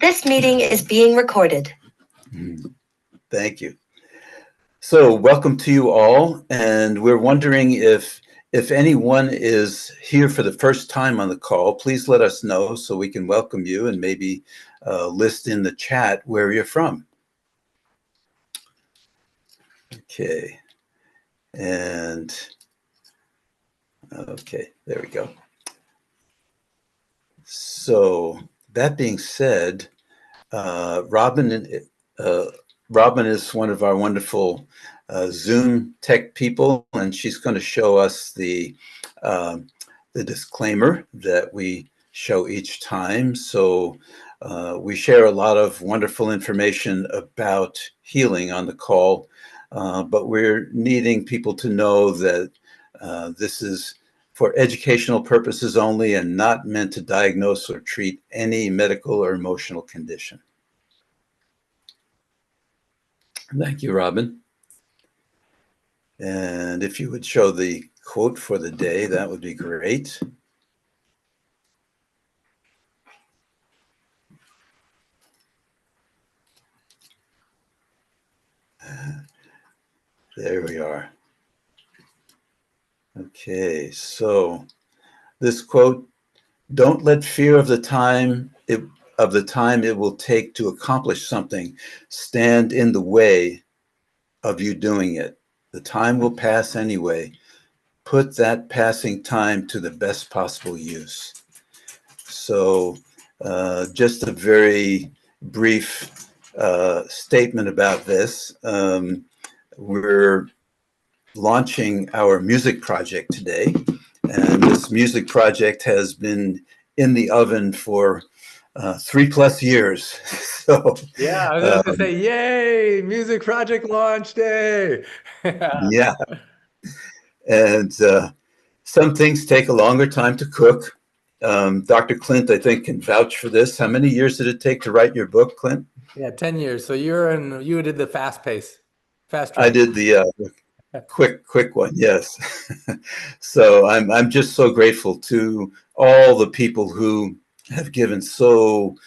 This meeting is being recorded. Thank you. So welcome to you all, and we're wondering if anyone is here for the first time on the call, please let us know so we can welcome you and maybe list in the chat where you're from. Okay, and okay, there we go. So that being said, Robin is one of our wonderful Zoom tech people, and she's going to show us the disclaimer that we show each time. So we share a lot of wonderful information about healing on the call, but we're needing people to know that this is for educational purposes only and not meant to diagnose or treat any medical or emotional condition. Thank you, Robin. And if you would show the quote for the day, that would be great. There we are. Okay, so this quote: "Don't let fear of the time it will take to accomplish something stand in the way of you doing it. The time will pass anyway. Put that passing time to the best possible use." So just a very brief statement about this. We're launching our music project today, and this music project has been in the oven for 3+ years. So yeah, I was going to say, yay, music project launch day. Yeah, and some things take a longer time to cook. Dr. Clint, I think, can vouch for this. How many years did it take to write your book, Clint? Yeah, 10 years. So you did the fast pace, fast track. I did the quick one, yes. So I'm just so grateful to all the people who have given so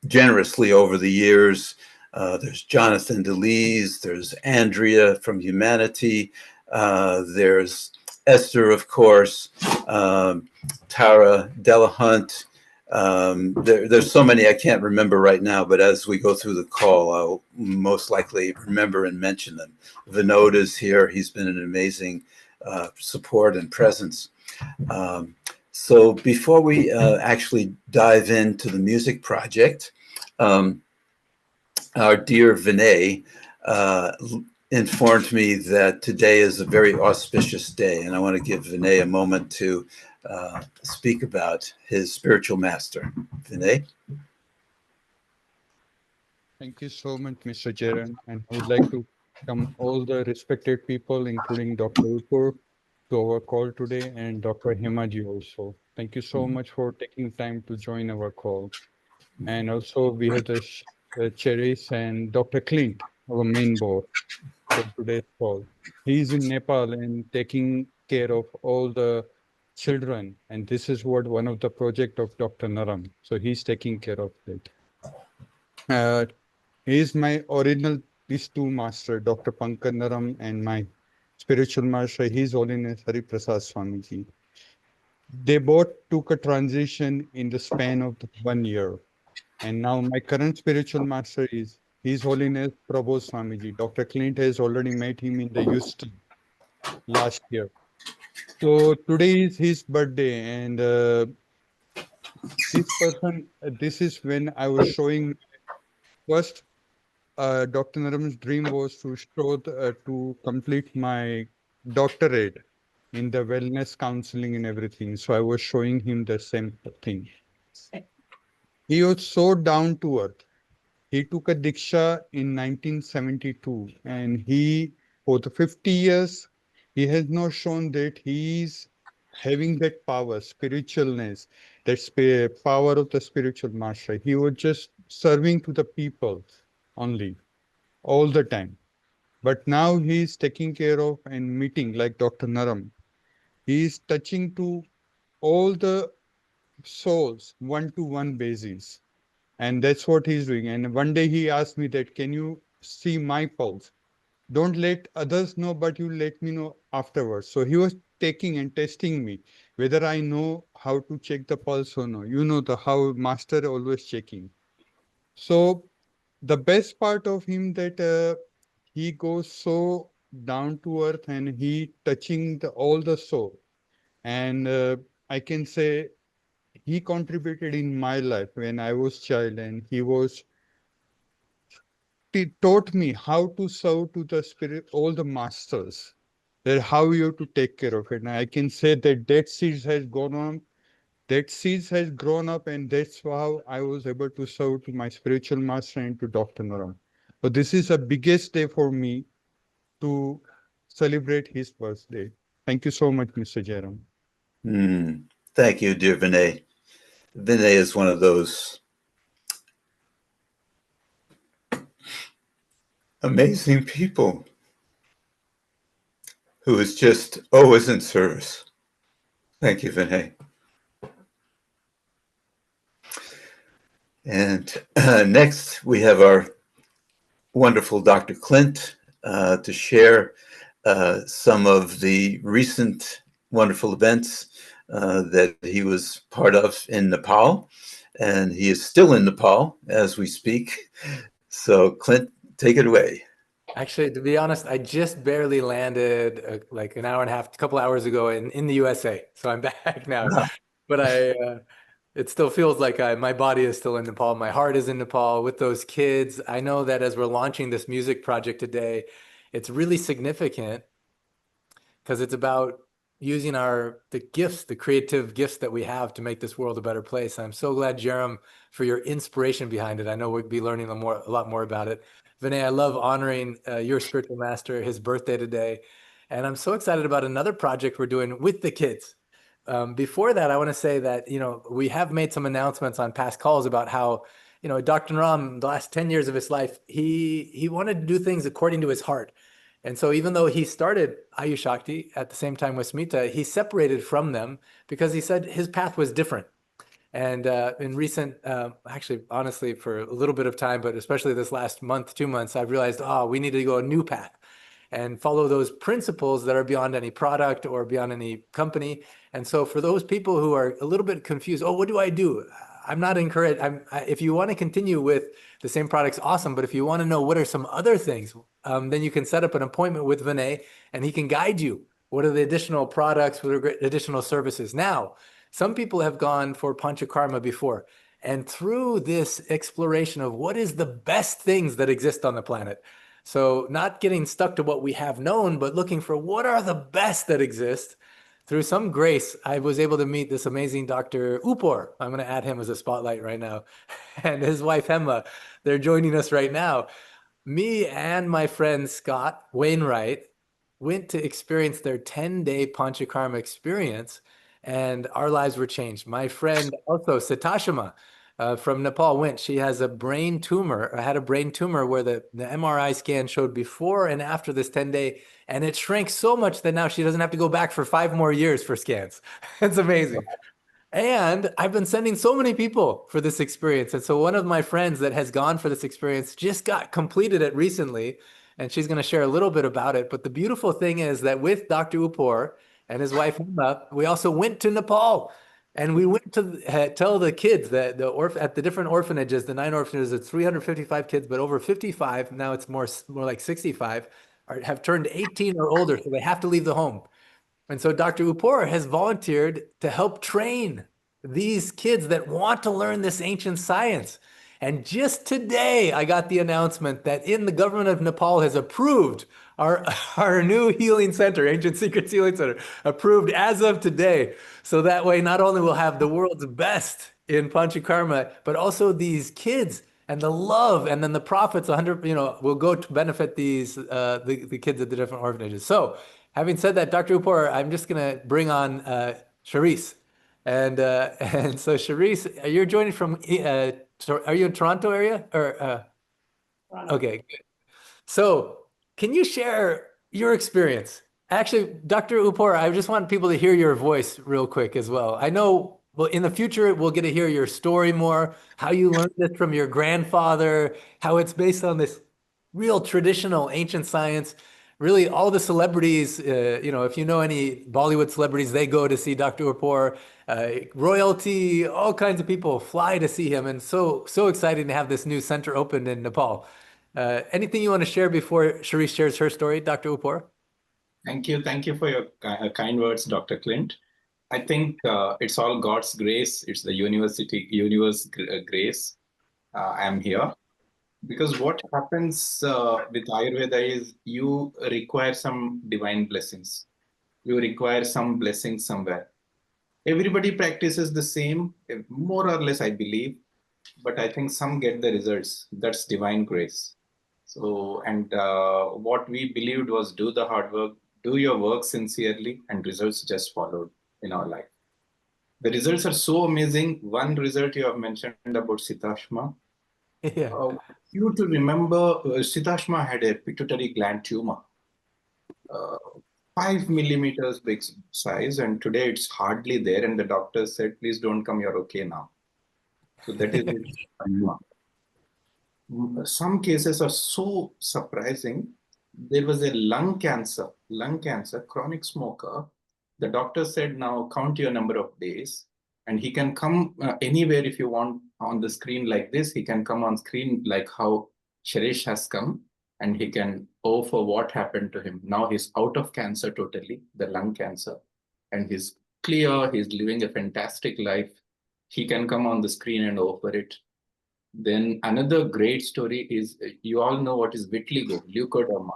generously over the years. There's Jonathan DeLees, there's Andrea from Humanity, there's Esther, of course, Tara Delahunt. There's so many I can't remember right now, but as we go through the call, I'll most likely remember and mention them. Vinod is here. He's been an amazing support and presence. So before we actually dive into the music project, our dear Vinay informed me that today is a very auspicious day, and I want to give Vinay a moment to speak about his spiritual master. Vinay? Thank you so much, Mr. Jerem, and I would like to welcome all the respected people, including Dr. Upur, to our call today, and Dr. Himaji also. Thank you so much for taking time to join our call. And also we have the Cheris and Dr. Clint, our main board for today's call. He's in Nepal and taking care of all the children, and this is what one of the project of Dr. Naram. So he's taking care of it. He is my original, these two master, Dr. Pankaj Naram and my spiritual master, His Holiness Hari Prasad Swamiji. They both took a transition in the span of 1 year. And now my current spiritual master is His Holiness Prabhu Swamiji. Dr. Clint has already met him in the Houston last year. So today is his birthday, and this person, this is when I was showing first, Dr. Naram's dream was to show to complete my doctorate in the wellness counseling and everything. So I was showing him the same thing. He was so down to earth. He took a Diksha in 1972, and for the 50 years, he has not shown that he is having that power, spiritualness, that power of the spiritual master. He was just serving to the people only, all the time. But now he is taking care of and meeting like Dr. Naram. He is touching to all the souls one-to-one basis. And that's what he's doing. And one day he asked me that, can you see my pulse? Don't let others know, but you let me know afterwards. So he was taking and testing me, whether I know how to check the pulse or no. You know the how master always checking. So the best part of him that he goes so down to earth and he touching all the soul. And I can say he contributed in my life when I was child, and he taught me how to serve to the spirit, all the masters, that how you have to take care of it. And I can say that seeds has gone on, that seeds has grown up, and that's how I was able to serve to my spiritual master and to Dr. Naram. So this is the biggest day for me to celebrate his birthday. Thank you so much, Mr. Jerem. Thank you, dear Vinay. Vinay is one of those amazing people who is just always in service. Thank you, Vinay. And next, we have our wonderful Dr. Clint to share some of the recent wonderful events that he was part of in Nepal. And he is still in Nepal as we speak. So, Clint, take it away. Actually, to be honest, I just barely landed like an hour and a half, a couple hours ago in the USA. So I'm back now. But it still feels like my body is still in Nepal. My heart is in Nepal with those kids. I know that as we're launching this music project today, it's really significant because it's about using the gifts, the creative gifts that we have to make this world a better place. I'm so glad, Jerem, for your inspiration behind it. I know we'll be learning a lot more about it. Vinay, I love honoring your spiritual master, his birthday today. And I'm so excited about another project we're doing with the kids. Before that, I want to say that, we have made some announcements on past calls about how, Dr. Ram, the last 10 years of his life, he wanted to do things according to his heart. And so even though he started Ayush Shakti at the same time with Smita, he separated from them because he said his path was different. And in recent, actually, honestly, for a little bit of time, but especially this last month, 2 months, I've realized, we need to go a new path and follow those principles that are beyond any product or beyond any company. And so for those people who are a little bit confused, what do I do? I'm not encouraged. If you want to continue with the same products, awesome. But if you want to know what are some other things, then you can set up an appointment with Vinay and he can guide you. What are the additional products? What are additional services? Now, some people have gone for Panchakarma before. And through this exploration of what is the best things that exist on the planet, so not getting stuck to what we have known, but looking for what are the best that exist. Through some grace, I was able to meet this amazing Dr. Upor. I'm going to add him as a spotlight right now. And his wife, Hema, they're joining us right now. Me and my friend Scott Wainwright went to experience their 10-day Panchakarma experience, and our lives were changed. My friend also, Satashima, from Nepal went. She has a brain tumor, or had a brain tumor where the MRI scan showed before and after this 10-day, and it shrank so much that now she doesn't have to go back for 5 more years for scans. It's amazing. And I've been sending so many people for this experience. And so one of my friends that has gone for this experience just completed it recently, and she's going to share a little bit about it. But the beautiful thing is that with Dr. Upor and his wife, Hema, we also went to Nepal. And we went to tell the kids that at the different orphanages, the 9 orphanages, it's 355 kids, but over 55, now it's more like 65, have turned 18 or older, so they have to leave the home. And so Dr. Upor has volunteered to help train these kids that want to learn this ancient science. And just today, I got the announcement that the government of Nepal has approved our new healing center, Ancient Secrets Healing Center, approved as of today. So that way, not only we'll have the world's best in Panchakarma, but also these kids and the love, and then the profits, 100, will go to benefit these the kids at the different orphanages. So, having said that, Dr. Upor, I'm just going to bring on Charisse. And so Charisse, you're joining from, are you in Toronto area? Or Toronto. Okay, good. So can you share your experience? Actually, Dr. Upor, I just want people to hear your voice real quick as well. I know well, in the future, we'll get to hear your story more, how you learned this from your grandfather, how it's based on this real traditional ancient science. Really, all the celebrities, if you know any Bollywood celebrities, they go to see Dr. Upor. Royalty, all kinds of people fly to see him, and so exciting to have this new center opened in Nepal. Anything you want to share before Sharice shares her story, Dr. Upor? Thank you. Thank you for your kind words, Dr. Clint. I think it's all God's grace. It's the universe grace. I'm here. Because what happens with Ayurveda is you require some divine blessings. You require some blessings somewhere. Everybody practices the same, more or less, I believe. But I think some get the results. That's divine grace. So, and what we believed was do the hard work, do your work sincerely, and results just followed in our life. The results are so amazing. One result you have mentioned about Sitashma. Yeah. You to remember, Sitashma had a pituitary gland tumor, 5 millimeters big size, and today it's hardly there. And the doctor said, "Please don't come. You're okay now." So that is it. Some cases are so surprising. There was a lung cancer, chronic smoker. The doctor said, now count your number of days, and he can come anywhere if you want on the screen like this. He can come on screen like how Sharish has come, and he can for what happened to him. Now he's out of cancer totally, the lung cancer, and he's clear. He's living a fantastic life. He can come on the screen and offer it. Then another great story is, you all know what is vitiligo, leukoderma.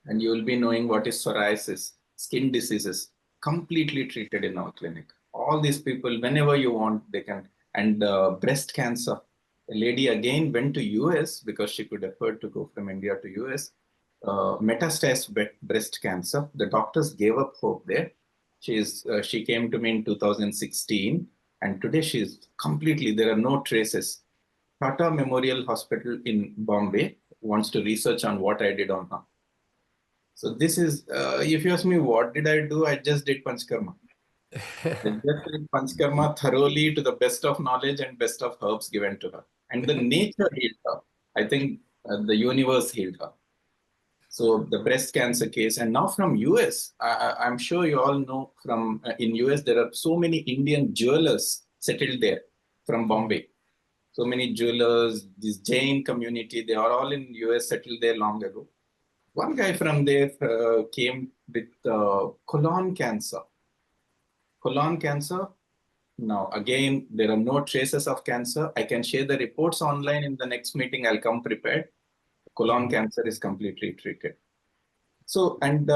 And you will be knowing what is psoriasis, skin diseases, completely treated in our clinic. All these people, whenever you want, they can. And breast cancer. A lady again went to US because she could afford to go from India to US. Metastasized breast cancer. The doctors gave up hope there. She came to me in 2016. And today she's completely, there are no traces. Tata Memorial Hospital in Bombay wants to research on what I did on her. So this is, if you ask me, what did I do? I just did Panchakarma. I just did Panchakarma thoroughly to the best of knowledge and best of herbs given to her. And the nature healed her. I think the universe healed her. So the breast cancer case, and now from US, I'm sure you all know from in US, there are so many Indian jewelers settled there from Bombay. So many jewelers, this Jain community, they are all in US, settled there long ago. One guy from there came with colon cancer. Colon cancer. Now, again, there are no traces of cancer. I can share the reports online in the next meeting. I'll come prepared. Colon cancer is completely treated. So, and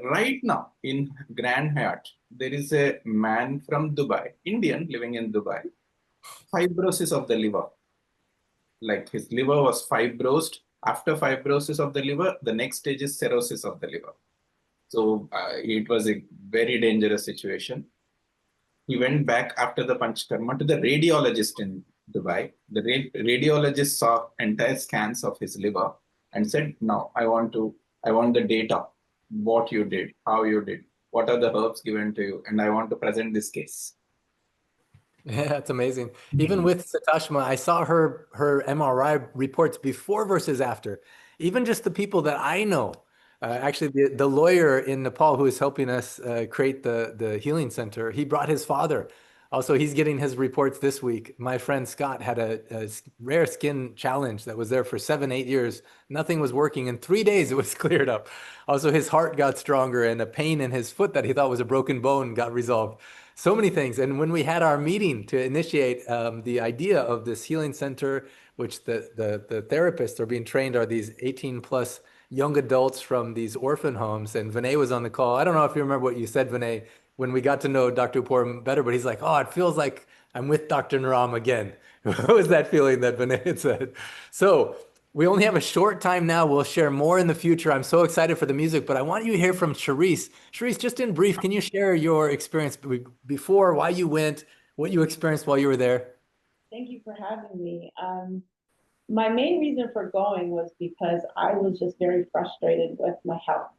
right now in Grand Hyatt, there is a man from Dubai, Indian living in Dubai, fibrosis of the liver. Like his liver was fibrosed. After fibrosis of the liver, the next stage is cirrhosis of the liver. So it was a very dangerous situation. He went back after the Panchakarma to the radiologist in Dubai. The radiologist saw entire scans of his liver and said, "No, I want the data, what you did, how you did, what are the herbs given to you, and I want to present this case." Yeah, that's amazing. Even with Satashma, I saw her MRI reports before versus after. Even just the people that I know, actually the lawyer in Nepal who is helping us create the healing center, he brought his father. Also, he's getting his reports this week. My friend Scott had a rare skin challenge that was there for 7-8 years. Nothing was working. In 3 days, it was cleared up. Also, his heart got stronger, and a pain in his foot that he thought was a broken bone got resolved. So many things. And when we had our meeting to initiate the idea of this healing center, which the therapists are being trained are these 18+ young adults from these orphan homes. And Vinay was on the call. I don't know if you remember what you said, Vinay, when we got to know Dr. Upor better, but he's like, "Oh, it feels like I'm with Dr. Naram again." What was that feeling that Vinay had said? So we only have a short time now. We'll share more in the future. I'm so excited for the music, but I want you to hear from Sharice. Sharice, just in brief, can you share your experience before, why you went, what you experienced while you were there? Thank you for having me. My main reason for going was because I was just very frustrated with my health.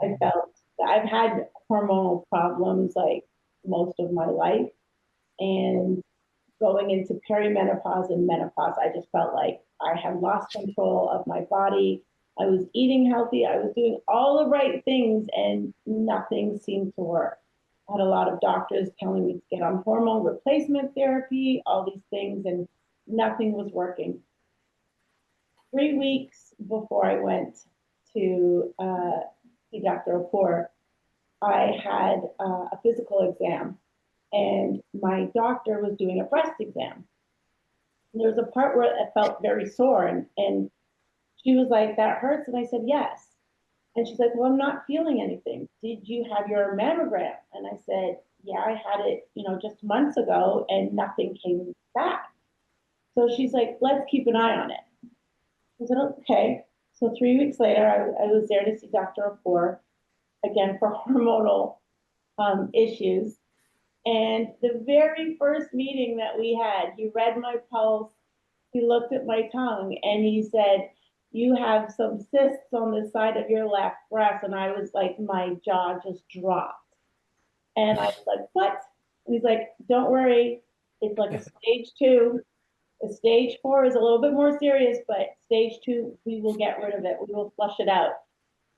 I felt that I've had hormonal problems like most of my life, And going into perimenopause and menopause, I just felt like I had lost control of my body. I was eating healthy. I was doing all the right things and nothing seemed to work. I had a lot of doctors telling me to get on hormone replacement therapy, all these things, and nothing was working. 3 weeks before I went to see Dr. Opor, I had a physical exam, and my doctor was doing a breast exam. And there was a part where it felt very sore, and she was like, "That hurts?" And I said, "Yes." And she's like, "Well, I'm not feeling anything. Did you have your mammogram?" And I said, "Yeah, I had it, just months ago, and nothing came back." So she's like, "Let's keep an eye on it." I said, "Okay." So 3 weeks later, I was there to see Dr. Opor, again for hormonal issues. And the very first meeting that we had, he read my pulse, he looked at my tongue, and he said, "You have some cysts on the side of your left breast." And I was like, my jaw just dropped. And I was like, "What?" And he's like, "Don't worry, it's like a stage 2. A stage 4 is a little bit more serious, but stage 2, we will get rid of it. We will flush it out."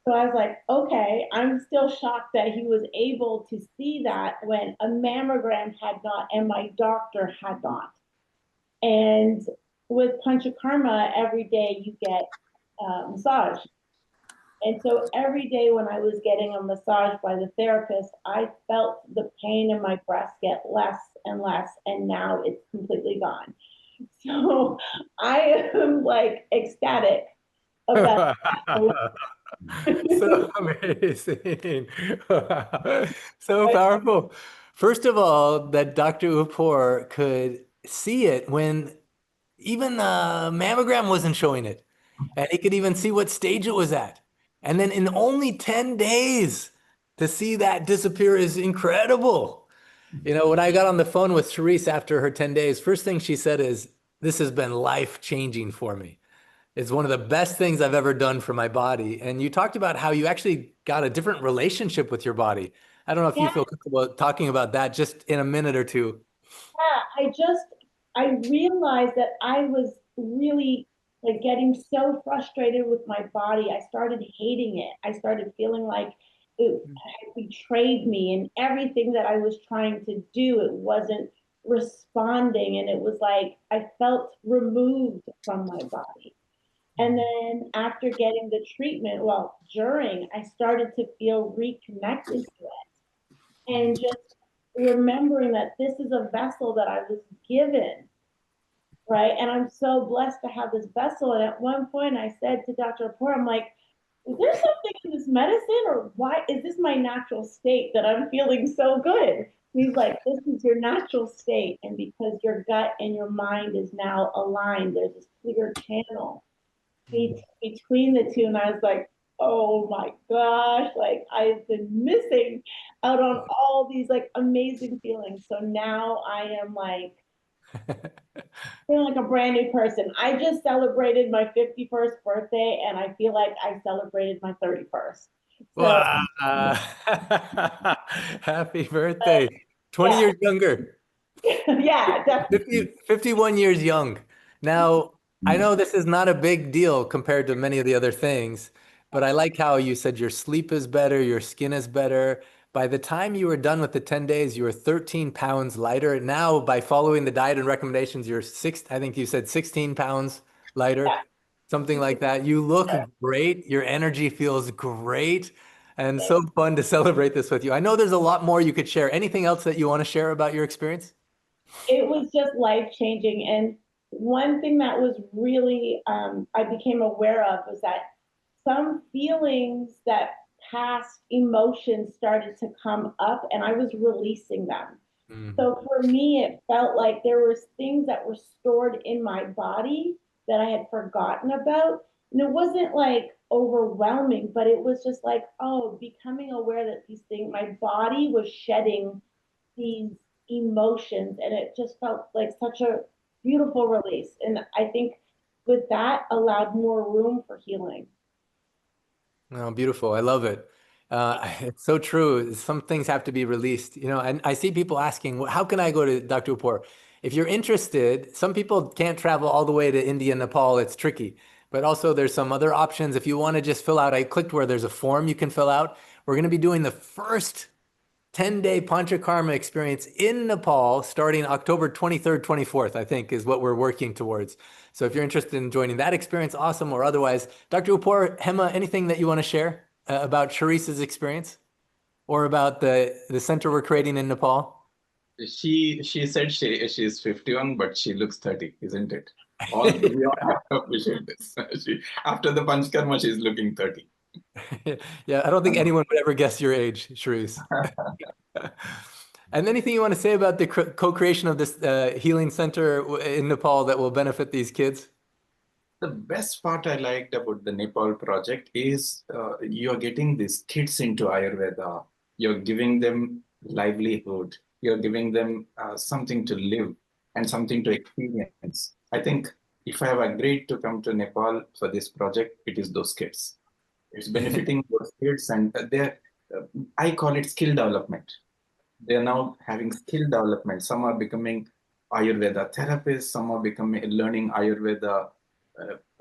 So I was like, okay, I'm still shocked that he was able to see that when a mammogram had not, and my doctor had not. And with Panchakarma, every day you get massage. And so every day when I was getting a massage by the therapist, I felt the pain in my breast get less and less, and now it's completely gone. So I am like ecstatic about So amazing. So powerful. First of all, that Dr. Upor could see it when even the mammogram wasn't showing it. And he could even see what stage it was at. And then in only 10 days to see that disappear is incredible. When I got on the phone with Therese after her 10 days, first thing she said is, "This has been life-changing for me. It's one of the best things I've ever done for my body." And you talked about how you actually got a different relationship with your body. I don't know if you Yeah. feel comfortable talking about that just in a minute or two. Yeah, I realized that I was really like getting so frustrated with my body. I started hating it. I started feeling like it had betrayed me, and everything that I was trying to do, it wasn't responding. And it was like I felt removed from my body. And then after getting the treatment, well, during, I started to feel reconnected to it. And just remembering that this is a vessel that I was given, right? And I'm so blessed to have this vessel. And at one point I said to Dr. Rapport, I'm like, "Is there something in this medicine, or why is this my natural state that I'm feeling so good?" He's like, "This is your natural state. And because your gut and your mind is now aligned, there's this clear channel between the two." And I was like, "Oh my gosh, like I've been missing out on all these like amazing feelings." So now I am like feeling like a brand new person. I just celebrated my 51st birthday, and I feel like I celebrated my 31st. So Wow. Happy birthday. 20 yeah. years younger. Yeah, definitely. 51 years young. Now, I know this is not a big deal compared to many of the other things, but I like how you said your sleep is better, your skin is better. By the time you were done with the 10 days, you were 13 pounds lighter. Now, by following the diet and recommendations, I think you said 16 pounds lighter, Yeah. something like that. You look great. Your energy feels great. And so fun to celebrate this with you. I know there's a lot more you could share. Anything else that you want to share about your experience? It was just life changing. And one thing that was really I became aware of was that some feelings, that past emotions started to come up, and I was releasing them. So for me, it felt like there were things that were stored in my body that I had forgotten about. And it wasn't like overwhelming, but it was just like, oh, becoming aware that these things, my body was shedding these emotions, and it just felt like such a beautiful release. And I think with that allowed more room for healing. Oh, beautiful. I love it. It's so true. Some things have to be released, you know, and I see people asking, "Well, how can I go to Dr. Upor?" If you're interested, some people can't travel all the way to India, Nepal. It's tricky, but also there's some other options. If you want to just fill out, I clicked where there's a form you can fill out. We're going to be doing the first 10-day Panchakarma experience in Nepal starting October 23rd, 24th, I think is what we're working towards. So if you're interested in joining that experience, awesome. Or otherwise, Dr. Upor, Hema, anything that you want to share about Sharice's experience or about the center we're creating in Nepal? She said she's 51, but she looks 30, isn't it? All we all have to appreciate this. After the Panchakarma, she's looking 30. Yeah, I don't think anyone would ever guess your age, Sharice. And anything you want to say about the co-creation of this healing center in Nepal that will benefit these kids? The best part I liked about the Nepal project is you're getting these kids into Ayurveda. You're giving them livelihood. You're giving them something to live and something to experience. I think if I have agreed to come to Nepal for this project, it is those kids. It's benefiting those kids, and I call it skill development. They're now having skill development. Some are becoming Ayurveda therapists. Some are learning Ayurveda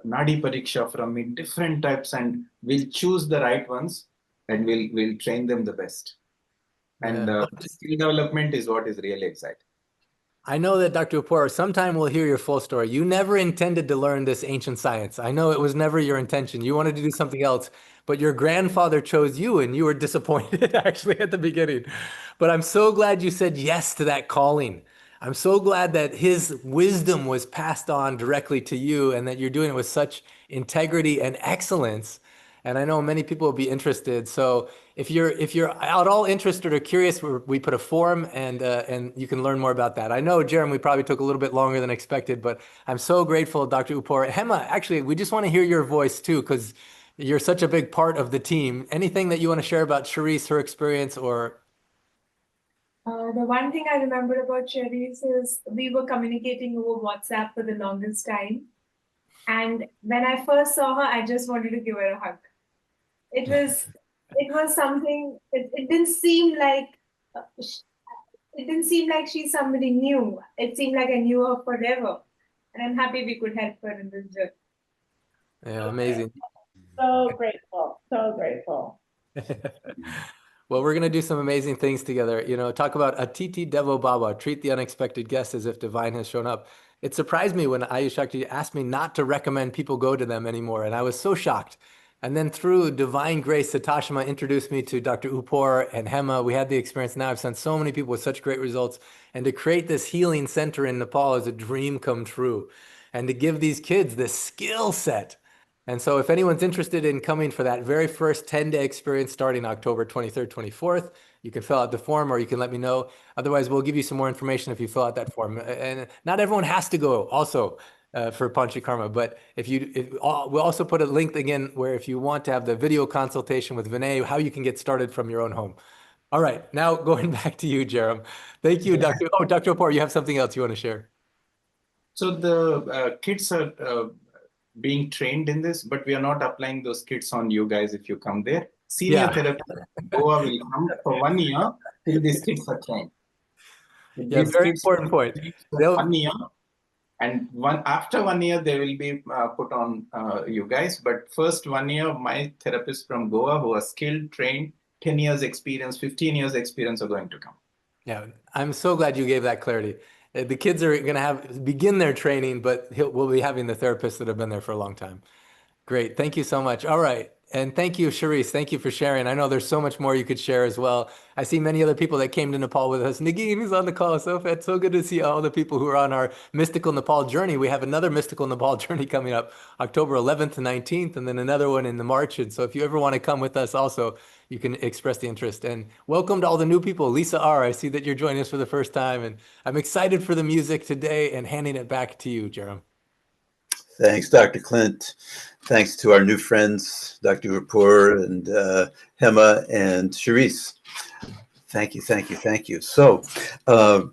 Nadi Pariksha from me, different types, and we'll choose the right ones and we'll train them the best. And skill development is what is really exciting. I know that Dr. Upor, sometime we'll hear your full story. You never intended to learn this ancient science. I know it was never your intention. You wanted to do something else, but your grandfather chose you and you were disappointed actually at the beginning. But I'm so glad you said yes to that calling. I'm so glad that his wisdom was passed on directly to you and that you're doing it with such integrity and excellence. And I know many people will be interested. So if you're at all interested or curious, we put a form and you can learn more about that. I know, Jerem, we probably took a little bit longer than expected, but I'm so grateful, Dr. Upor. Hema, actually, we just want to hear your voice too, because you're such a big part of the team. Anything that you want to share about Sharice, her experience, or? The one thing I remember about Sharice is we were communicating over WhatsApp for the longest time. And when I first saw her, I just wanted to give her a hug. It was something, it didn't seem like she's somebody new. It seemed like I knew her forever. And I'm happy we could help her in this journey. Yeah, amazing. So grateful, so grateful. Well, we're going to do some amazing things together. You know, talk about Atiti Devo Baba, treat the unexpected guest as if divine has shown up. It surprised me when Ayush Shakti asked me not to recommend people go to them anymore. And I was so shocked. And then through divine grace, Satashma introduced me to Dr. Upor and Hema. We had the experience. Now I've sent so many people with such great results. And to create this healing center in Nepal is a dream come true. And to give these kids this skill set. And so if anyone's interested in coming for that very first 10-day experience starting October 23rd, 24th, you can fill out the form or you can let me know. Otherwise, we'll give you some more information if you fill out that form. And not everyone has to go also for Panchakarma, but we'll also put a link again where if you want to have the video consultation with Vinay, how you can get started from your own home. All right, now going back to you, Jerem. Thank you, Dr. Oh, Dr. Upor, you have something else you want to share? So the kids are being trained in this, but we are not applying those kits on you guys if you come there. Senior therapy Goa will come for 1 year till these kids are trained. Yeah, very important point. 1 year, and after 1 year they will be put on you guys. But first 1 year, my therapists from Goa who are skilled, trained, 10 years experience, 15 years experience are going to come. Yeah, I'm so glad you gave that clarity. The kids are going to begin their training, but we'll be having the therapists that have been there for a long time. Great. Thank you so much. All right. And thank you, Sharice. Thank you for sharing. I know there's so much more you could share as well. I see many other people that came to Nepal with us. Nagin is on the call. It's so good to see all the people who are on our mystical Nepal journey. We have another mystical Nepal journey coming up October 11th to 19th, and then another one in the March. And so if you ever want to come with us also, you can express the interest. And welcome to all the new people. Lisa R., I see that you're joining us for the first time. And I'm excited for the music today and handing it back to you, Jerem. Thanks, Dr. Clint. Thanks to our new friends, Dr. Upor and Hema and Sharice. Thank you, thank you, thank you. So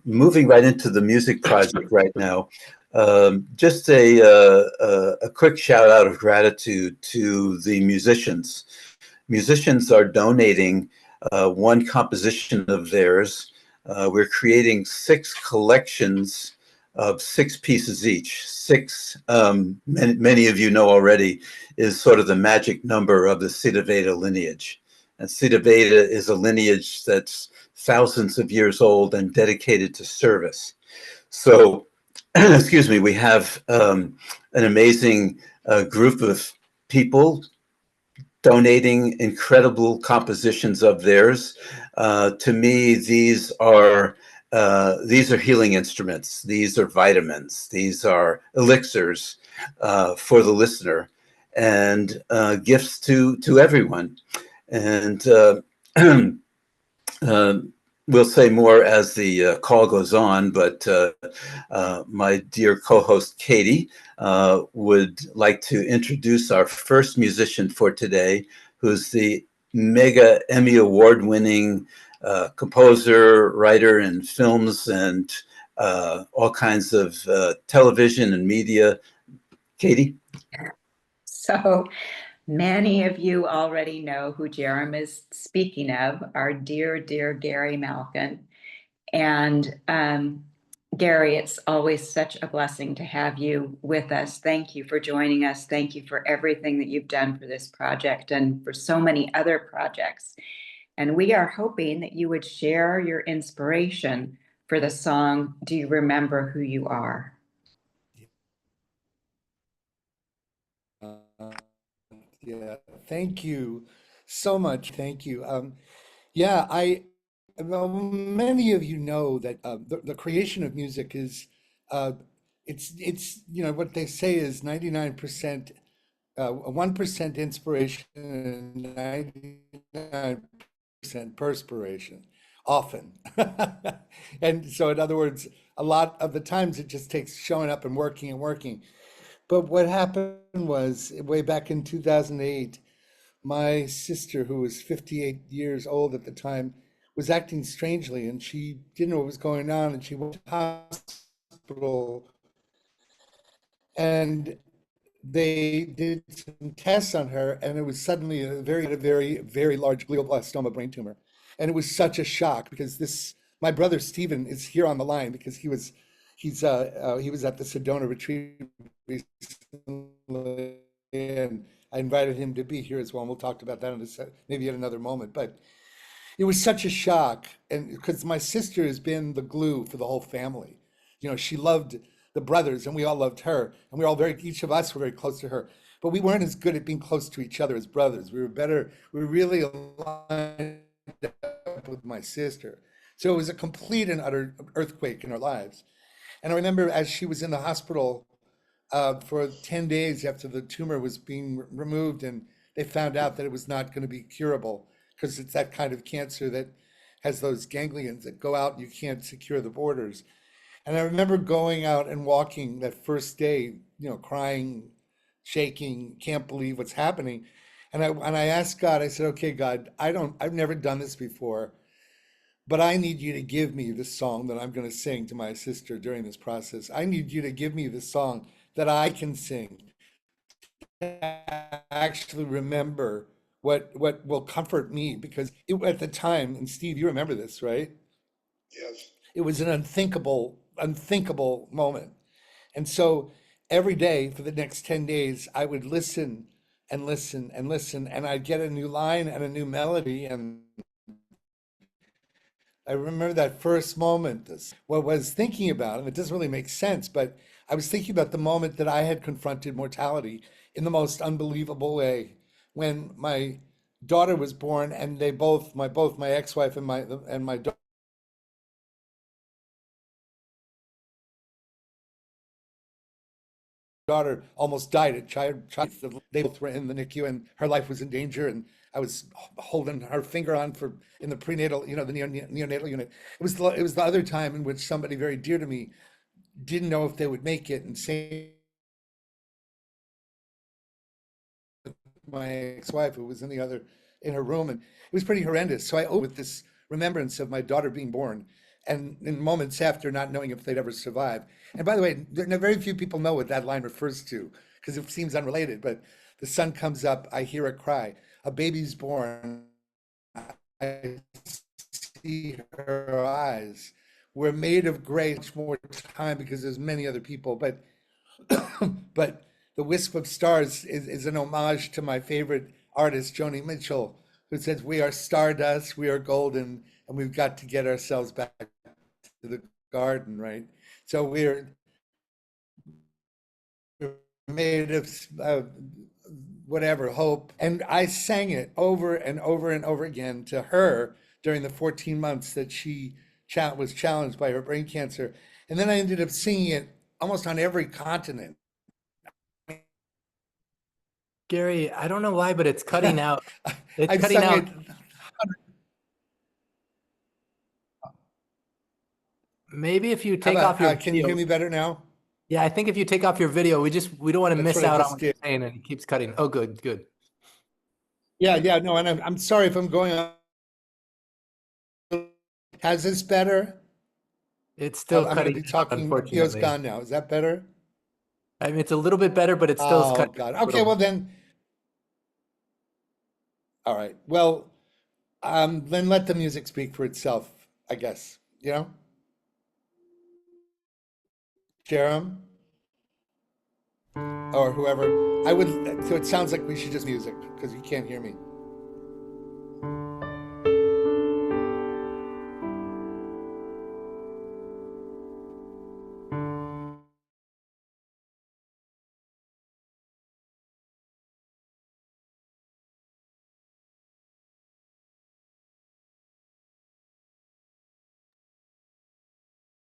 moving right into the music project right now, just a quick shout out of gratitude to the musicians. musicians are donating one composition of theirs. We're creating 6 collections of 6 pieces each. 6, many of you know already, is sort of the magic number of the Siddha Veda lineage. And Siddha Veda is a lineage that's thousands of years old and dedicated to service. So, excuse me, we have an amazing group of people donating incredible compositions of theirs. To me, these are healing instruments. These are vitamins. These are elixirs for the listener, and gifts to everyone. And we'll say more as the call goes on, but my dear co-host Katie would like to introduce our first musician for today, who's the mega Emmy award-winning composer, writer in films and all kinds of television and media. Katie? So many of you already know who Jerem is speaking of, our dear, dear Gary Malkin. And Gary, it's always such a blessing to have you with us. Thank you for joining us. Thank you for everything that you've done for this project and for so many other projects. And we are hoping that you would share your inspiration for the song, Do You Remember Who You Are? Yeah, thank you so much. Thank you. Well, many of you know that the creation of music is, it's what they say is 99%, 1% inspiration and 99% perspiration, often. And so, in other words, a lot of the times it just takes showing up and working and working. But what happened was, way back in 2008, my sister, who was 58 years old at the time, was acting strangely, and she didn't know what was going on, and she went to the hospital, and they did some tests on her, and it was suddenly a very large glioblastoma brain tumor. And it was such a shock because my brother Stephen is here on the line because he was at the Sedona retreat recently, and I invited him to be here as well. And we'll talk about that maybe at another moment. But it was such a shock, and because my sister has been the glue for the whole family. She loved the brothers, and we all loved her, and we were all each of us were very close to her. But we weren't as good at being close to each other as brothers. We were really aligned with my sister. So it was a complete and utter earthquake in our lives. And I remember as she was in the hospital for 10 days after the tumor was being removed, and they found out that it was not going to be curable because it's that kind of cancer that has those ganglions that go out and you can't secure the borders. And I remember going out and walking that first day, crying, shaking, can't believe what's happening. And I asked God, I said, okay, God, I've never done this before, but I need you to give me the song that I'm going to sing to my sister during this process. I need you to give me the song that I can sing, actually remember what will comfort me, because at the time, and Steve, you remember this, right? Yes. It was an unthinkable moment. And so every day for the next 10 days, I would listen and listen and listen, and I'd get a new line and a new melody. And I remember that first moment, what I was thinking about, and it doesn't really make sense, but I was thinking about the moment that I had confronted mortality in the most unbelievable way, when my daughter was born, and both my ex-wife and my daughter almost died at child. They both were in the NICU, and her life was in danger, and I was holding her finger on in the prenatal, the neonatal unit. It was the other time in which somebody very dear to me didn't know if they would make it, and saying my ex-wife, who was in her room, and it was pretty horrendous. So I opened with this remembrance of my daughter being born, and in moments after, not knowing if they'd ever survive. And by the way, very few people know what that line refers to because it seems unrelated, but the sun comes up, I hear a cry. a baby's born, I see her eyes. We're made of grace much more time because there's many other people, but but the Wisp of Stars is an homage to my favorite artist, Joni Mitchell, who says, "We are stardust, we are golden, and we've got to get ourselves back to the garden," right? So we're made of whatever, hope. And I sang it over and over and over again to her during the 14 months that she was challenged by her brain cancer. And then I ended up singing it almost on every continent. Gary, I don't know why, but it's cutting out. It's I've cutting sung out. it. Maybe if you How take about, off your can you hear me better now? Yeah, I think if you take off your video, we don't want to That's miss what I out on just what you're did. saying, and it keeps cutting. Oh, good, good. Yeah, no, and I'm sorry if I'm going on. Has this better? It's still I'm going to cutting be out, talking. Theo's unfortunately. gone now. Is that better? I mean, it's a little bit better, but it still is Oh, cutting God. a Okay, little. well then. All right. Well, then let the music speak for itself, I guess. You know? Jerem? Or whoever. So it sounds like we should just music because you can't hear me.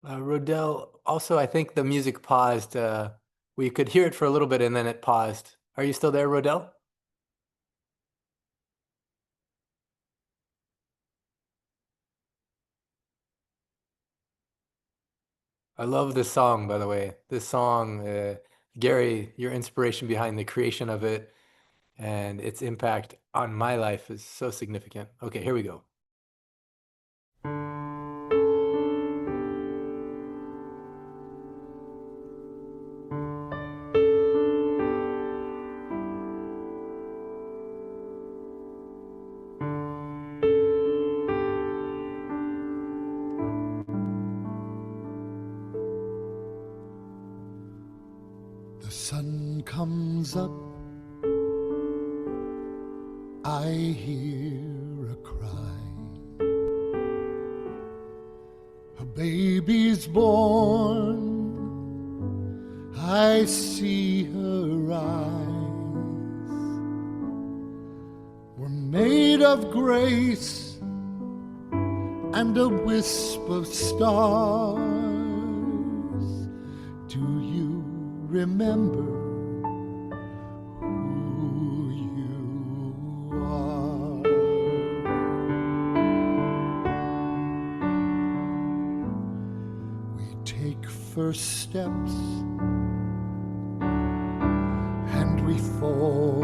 Rodell, also, I think the music paused. We could hear it for a little bit and then it paused. Are you still there, Rodell? I love this song, by the way. This song, Gary, your inspiration behind the creation of it and its impact on my life is so significant. Okay, here we go. The sun comes up, I hear a cry. A baby's born, I see her eyes. We're made of grace and a wisp of stars. Do you remember who you are? We take first steps and we fall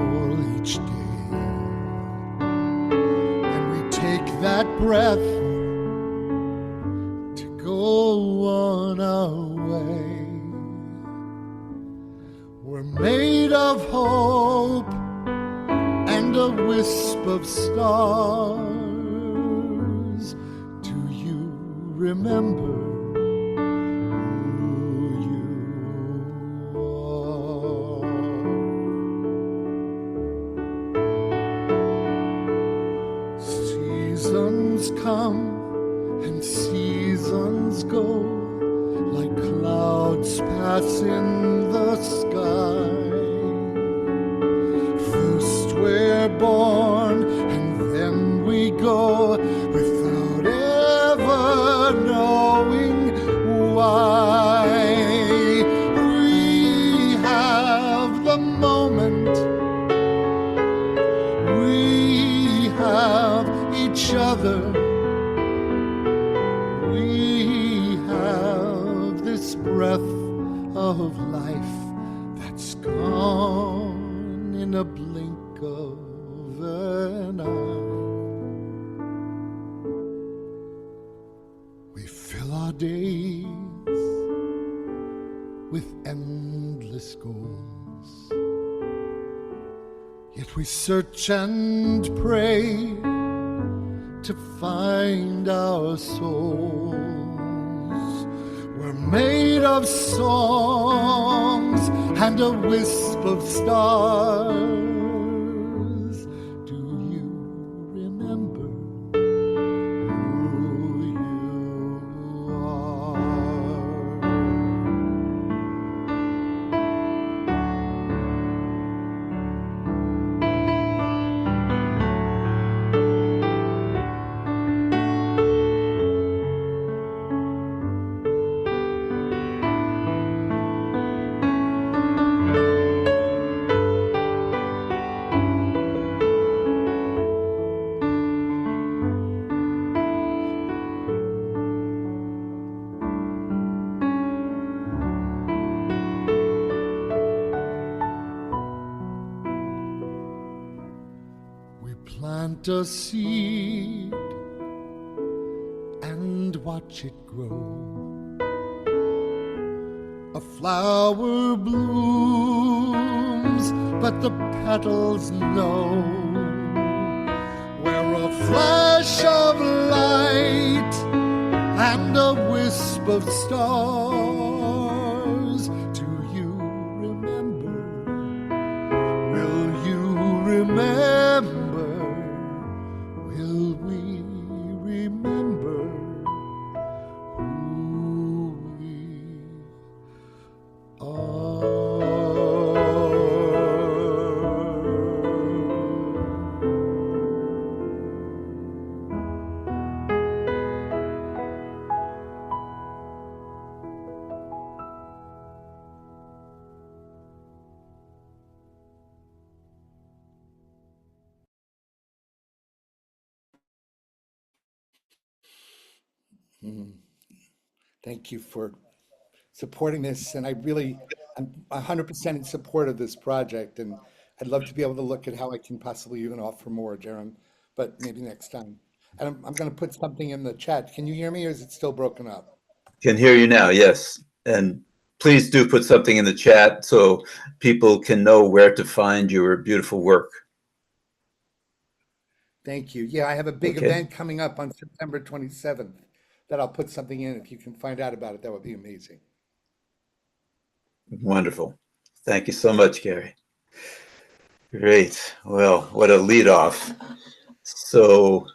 each day, and we take that breath to go on our way. We're made of hope and a wisp of stars. Do you remember who you are? Seasons come and seasons go, like clouds pass in the sky. First we're born and then we go, without ever knowing why. We have the moment, we have each other. We have this breath of life that's gone in a blink of an eye. We fill our days with endless goals, Yet we search and pray to find our souls. We're made of songs and a wisp of stars. Do you remember who you are? Plant a seed and watch it grow. A flower blooms, but the petals know. We're a flash of light and a wisp of stars. Do you remember? Will you remember? Will we remember who we Thank you for supporting this. And I'm 100% in support of this project. And I'd love to be able to look at how I can possibly even offer more, Jerem, but maybe next time. And I'm going to put something in the chat. Can you hear me, or is it still broken up? Can hear you now, yes. And please do put something in the chat so people can know where to find your beautiful work. Thank you. Yeah, I have a big event coming up on September 27th that I'll put something in. If you can find out about it, that would be amazing. Wonderful. Thank you so much, Gary. Great. Well, what a lead off. So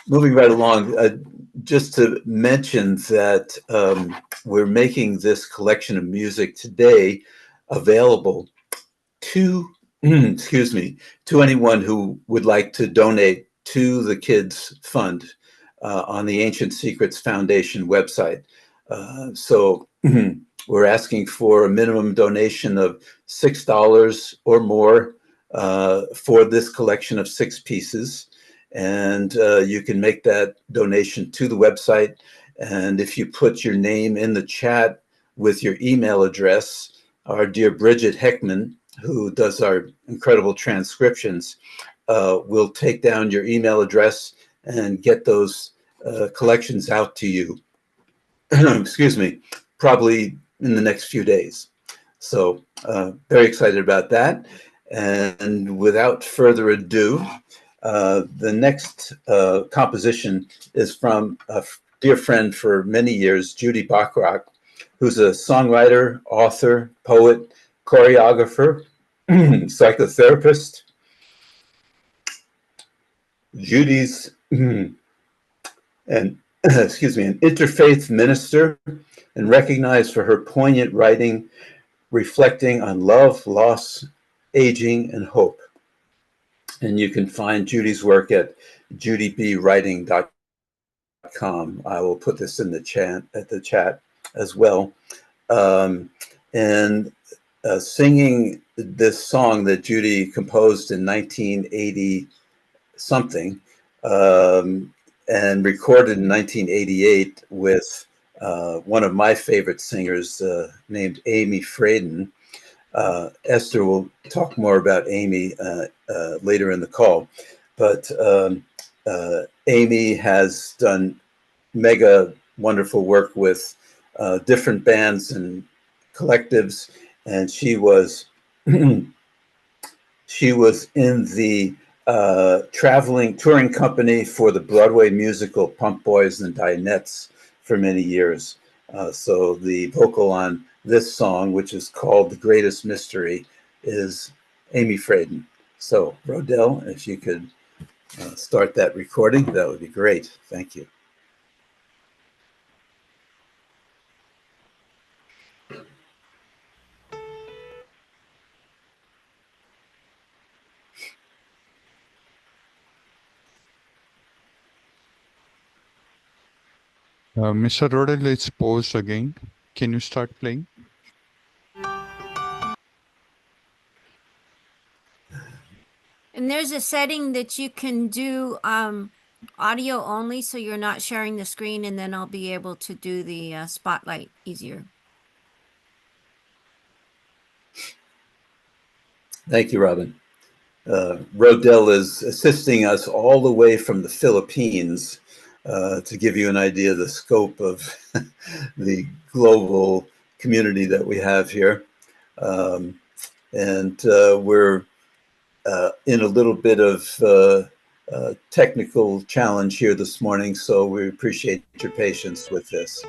moving right along, just to mention that we're making this collection of music today available to, to anyone who would like to donate to the Kids Fund on the Ancient Secrets Foundation website. So we're asking for a minimum donation of $6 or more for this collection of 6 pieces. And you can make that donation to the website. And if you put your name in the chat with your email address, our dear Bridget Heckman, who does our incredible transcriptions, will take down your email address and get those collections out to you. Excuse me, probably in the next few days. So very excited about that. And without further ado, the next composition is from a dear friend for many years, Judy Bachrach, who's a songwriter, author, poet, choreographer, psychotherapist. Judy's an interfaith minister and recognized for her poignant writing reflecting on love, loss, aging, and hope. And you can find Judy's work at judybwriting.com. I will put this in the chat as well. Singing this song that Judy composed in 1980 something and recorded in 1988 with one of my favorite singers named Amy Fraden. Esther will talk more about Amy later in the call, but Amy has done mega wonderful work with different bands and collectives, and she was She was in the touring company for the Broadway musical Pump Boys and Dinettes for many years. So the vocal on this song, which is called The Greatest Mystery, is Amy Fraden. So Rodell, if you could start that recording, that would be great. Thank you. Mr. Rodell, it's paused again. Can you start playing? And there's a setting that you can do audio only, so you're not sharing the screen, and then I'll be able to do the spotlight easier. Thank you, Robin. Rodell is assisting us all the way from the Philippines to give you an idea of the scope of the global community that we have here. And we're in a little bit of technical challenge here this morning, so we appreciate your patience with this.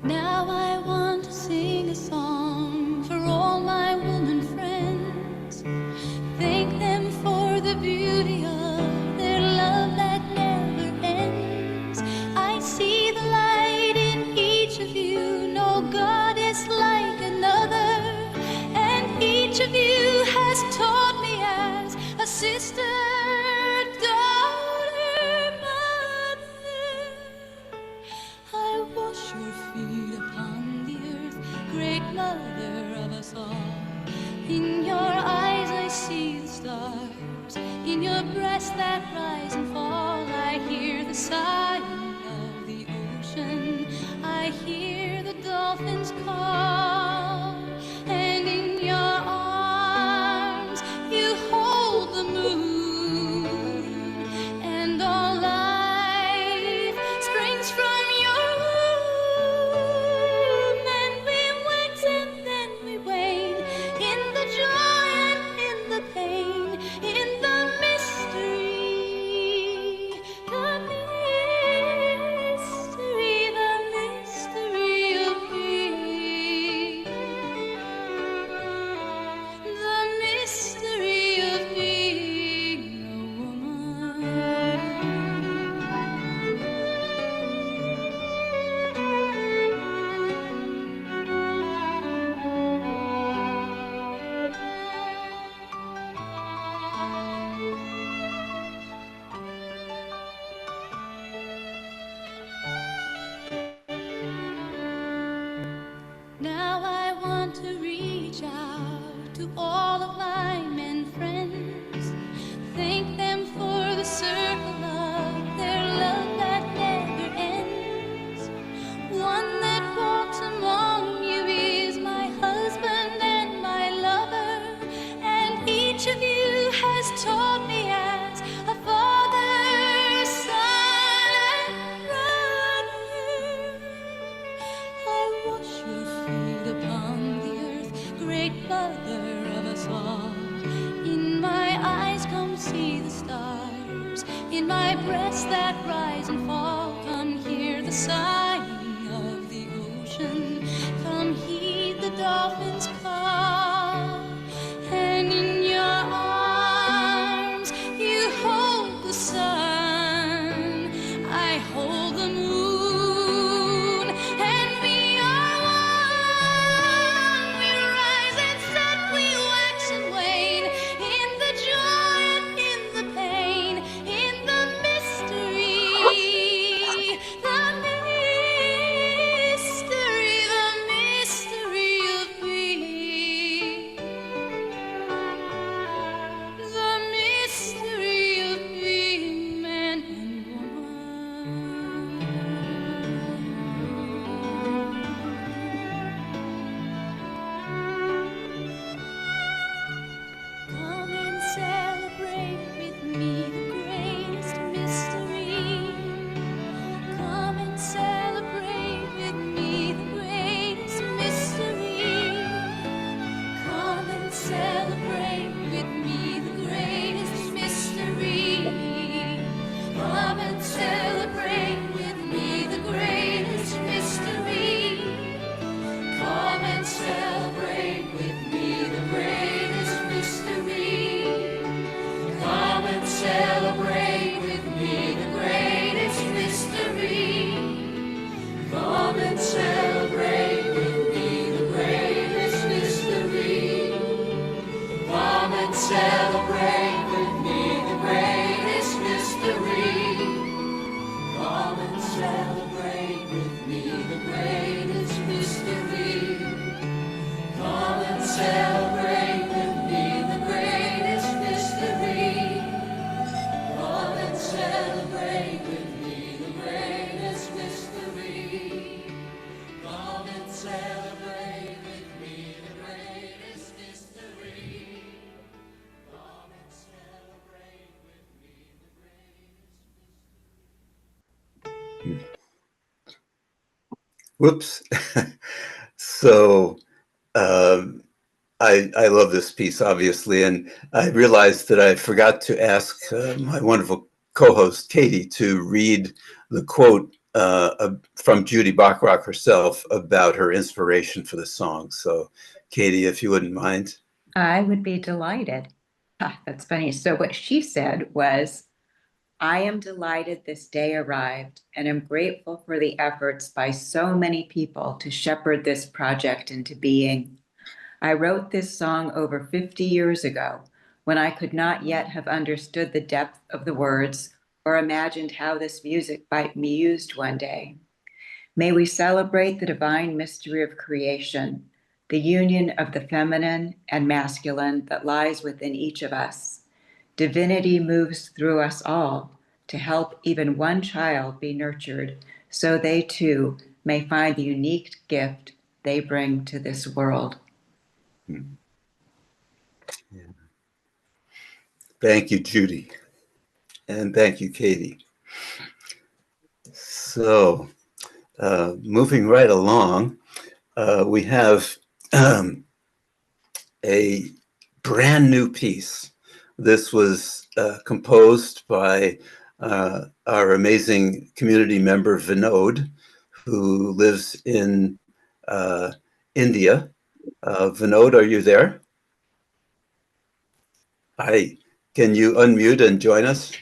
Now I want to sing a song for all my woman friends. Thank them for the beauty of their love that never ends. I see the light in each of you. No God is like another. And each of you has taught me as a sister, daughter, mother. I wash your feet upon the earth, great mother of us all. In your eyes I see the stars, in your breast that rise and fall. I hear the sighing of the ocean, I hear the dolphins call. And in your arms you hold the moon, and all life springs from your womb. And we wax and then we wane, in the joy and in the pain, in the mystery, the mystery of being, the mystery of being a woman. Now I want to reach out to all of my men friends. Thank them for the circle of their love that never ends. One that walks among you is my husband and my lover. And each of you has taught me as a father, son, and brother. I wash your feet upon the earth, great mother of us all. In my eyes come see the stars, in my breast that rise and fall. Come hear the sighing of the ocean, come heed the dolphins call. And in your arms you hold the sun, I hold the moon, and we are one. We rise and set, we wax and wane, in the joy and in the pain, in the mystery, the mystery. Whoops. So I love this piece, obviously, and I realized that I forgot to ask my wonderful co-host Katie to read the quote from Judy Bachrach herself about her inspiration for the song. So, Katie, if you wouldn't mind. I would be delighted. That's funny. So what she said was, I am delighted this day arrived and am grateful for the efforts by so many people to shepherd this project into being. I wrote this song over 50 years ago when I could not yet have understood the depth of the words or imagined how this music might be used one day. May we celebrate the divine mystery of creation, the union of the feminine and masculine that lies within each of us. Divinity moves through us all to help even one child be nurtured so they too may find the unique gift they bring to this world. Yeah. Thank you, Judy. And thank you, Katie. So, moving right along, we have a brand new piece. This was composed by our amazing community member, Vinod, who lives in India. Vinod, are you there? Hi, can you unmute and join us?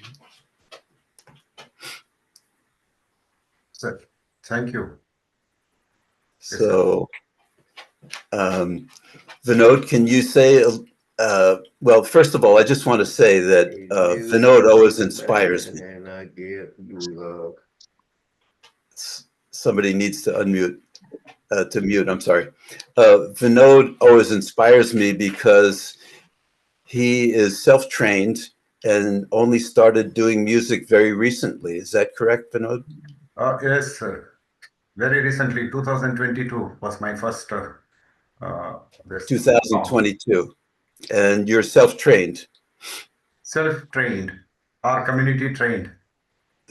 Sir, thank you. So, Vinod, can you say, well, first of all, I just want to say that Vinod always inspires me. Somebody needs to unmute, to mute, I'm sorry. Vinod always inspires me because he is self-trained and only started doing music very recently. Is that correct, Vinod? Yes, sir. Very recently, 2022 was my first. 2022. And you're self-trained? Self-trained or community trained.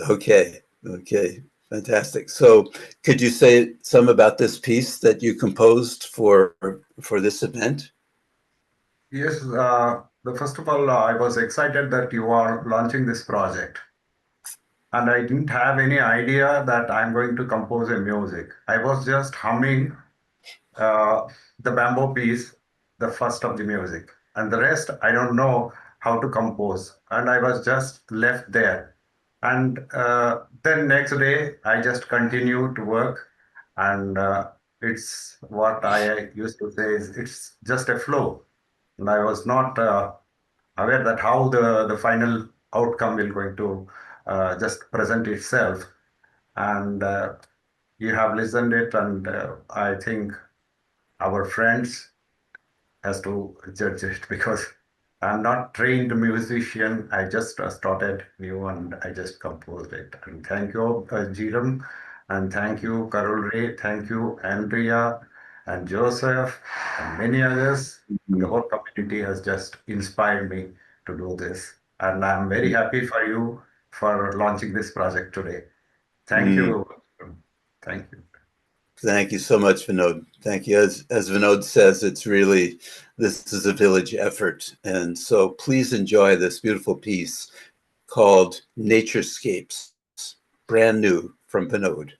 Okay, okay, fantastic. So could you say some about this piece that you composed for this event? Yes, first of all, I was excited that you are launching this project. And I didn't have any idea that I'm going to compose a music. I was just humming the bamboo piece, the first of the music. And the rest, I don't know how to compose. And I was just left there. And then next day, I just continued to work. And it's what I used to say is it's just a flow. And I was not aware that how the final outcome will going to just present itself. And you have listened it, and I think our friends has to judge it because I'm not trained musician. I just started new and I just composed it. And thank you, Jerem, and thank you, Carol Ray, thank you, Andrea, and Joseph, and many others. The whole community has just inspired me to do this. And I'm very happy for you for launching this project today. Thank you. Thank you. Thank you so much, Vinod. Thank you. As Vinod says, it's really, this is a village effort. And so please enjoy this beautiful piece called Naturescapes, brand new from Vinod.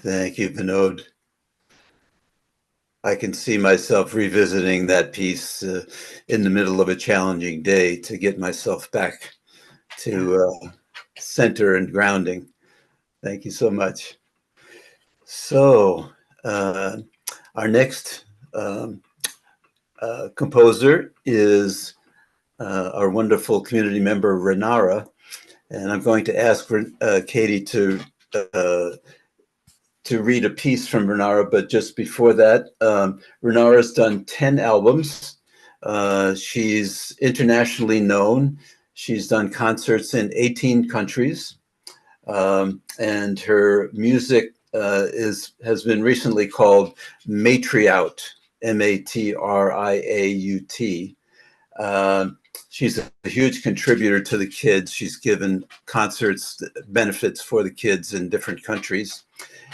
Thank you, Vinod. I can see myself revisiting that piece in the middle of a challenging day to get myself back to center and grounding. Thank you so much. So our next composer is our wonderful community member, Renara. And I'm going to ask Katie to read a piece from Renara, but just before that, Renara's done 10 albums. She's internationally known. She's done concerts in 18 countries. And her music has been recently called Matriaut, Matriaut. She's a huge contributor to the kids. She's given concerts, benefits for the kids in different countries.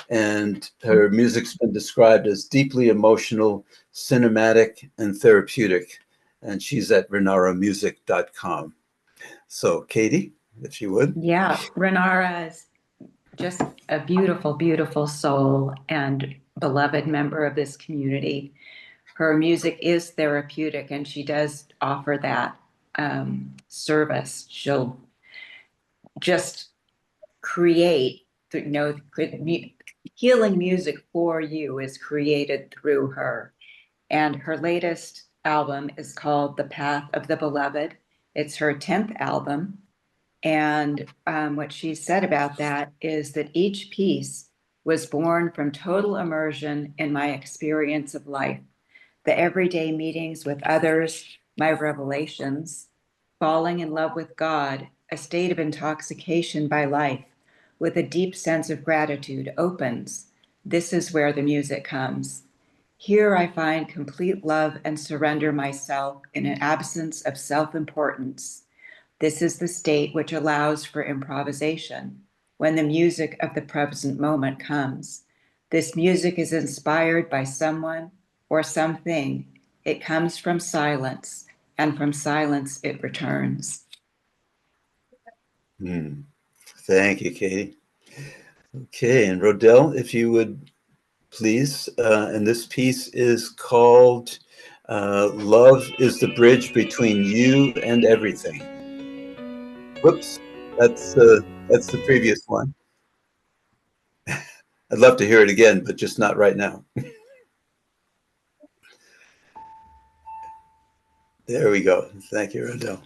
And her music's been described as deeply emotional, cinematic, and therapeutic. And she's at renaramusic.com. So, Katie, if you would. Yeah, Renara is just a beautiful, beautiful soul and beloved member of this community. Her music is therapeutic, and she does offer that service. She'll just create, healing music for you is created through her. And her latest album is called The Path of the Beloved. It's her 10th album. And what she said about that is that each piece was born from total immersion in my experience of life, the everyday meetings with others, my revelations, falling in love with God, a state of intoxication by life, with a deep sense of gratitude opens. This is where the music comes. Here I find complete love and surrender myself in an absence of self-importance. This is the state which allows for improvisation when the music of the present moment comes. This music is inspired by someone or something. It comes from silence, and from silence it returns. Thank you, Katie. Okay, and Rodell, if you would please. And this piece is called Love is the Bridge Between You and Everything. Whoops, that's the previous one. I'd love to hear it again, but just not right now. There we go. Thank you, Rodell.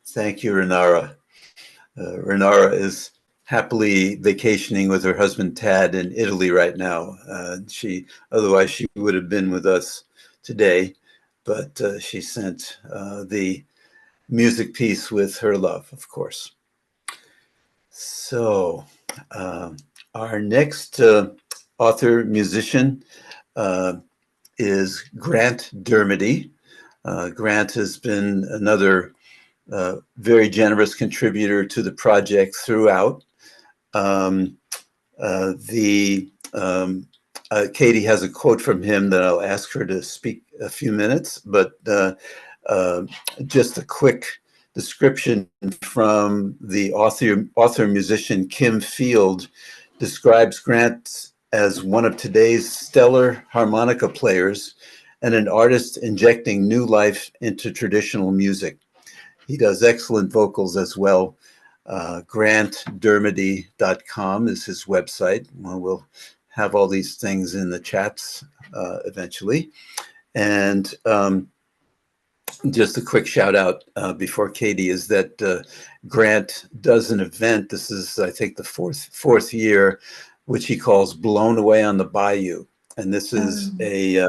Thank you, Renara. Renara is happily vacationing with her husband Tad in Italy right now. Otherwise she would have been with us today, but she sent the music piece with her love, of course. So our next author musician is Grant Dermody. Grant has been another very generous contributor to the project throughout. Katie has a quote from him that I'll ask her to speak a few minutes, but just a quick description from the author musician Kim Field describes Grant as one of today's stellar harmonica players and an artist injecting new life into traditional music. He does excellent vocals as well. GrantDermody.com is his website. Well, we'll have all these things in the chats eventually. And just a quick shout out before Katie is that Grant does an event. This is, I think, the fourth year, which he calls Blown Away on the Bayou. And this is a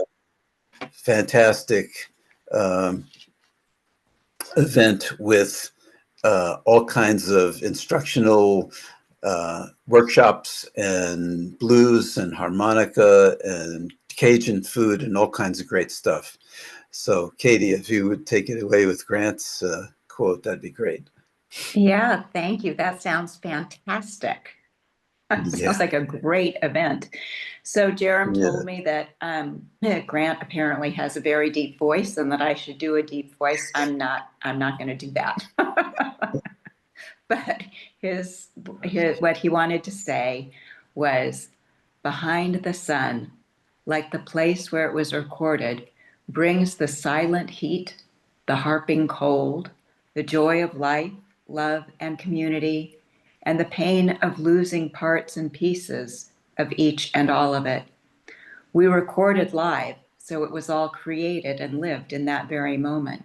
fantastic event with all kinds of instructional workshops and blues and harmonica and Cajun food and all kinds of great stuff. So Katie, if you would take it away with Grant's quote, that'd be great. Yeah, thank you. That sounds fantastic. Sounds like a great event. So Jerem told me that Grant apparently has a very deep voice and that I should do a deep voice. I'm not going to do that. But his what he wanted to say was, behind the sun, like the place where it was recorded, brings the silent heat, the harping cold, the joy of life, love, and community, and the pain of losing parts and pieces of each and all of it. We recorded live, so it was all created and lived in that very moment.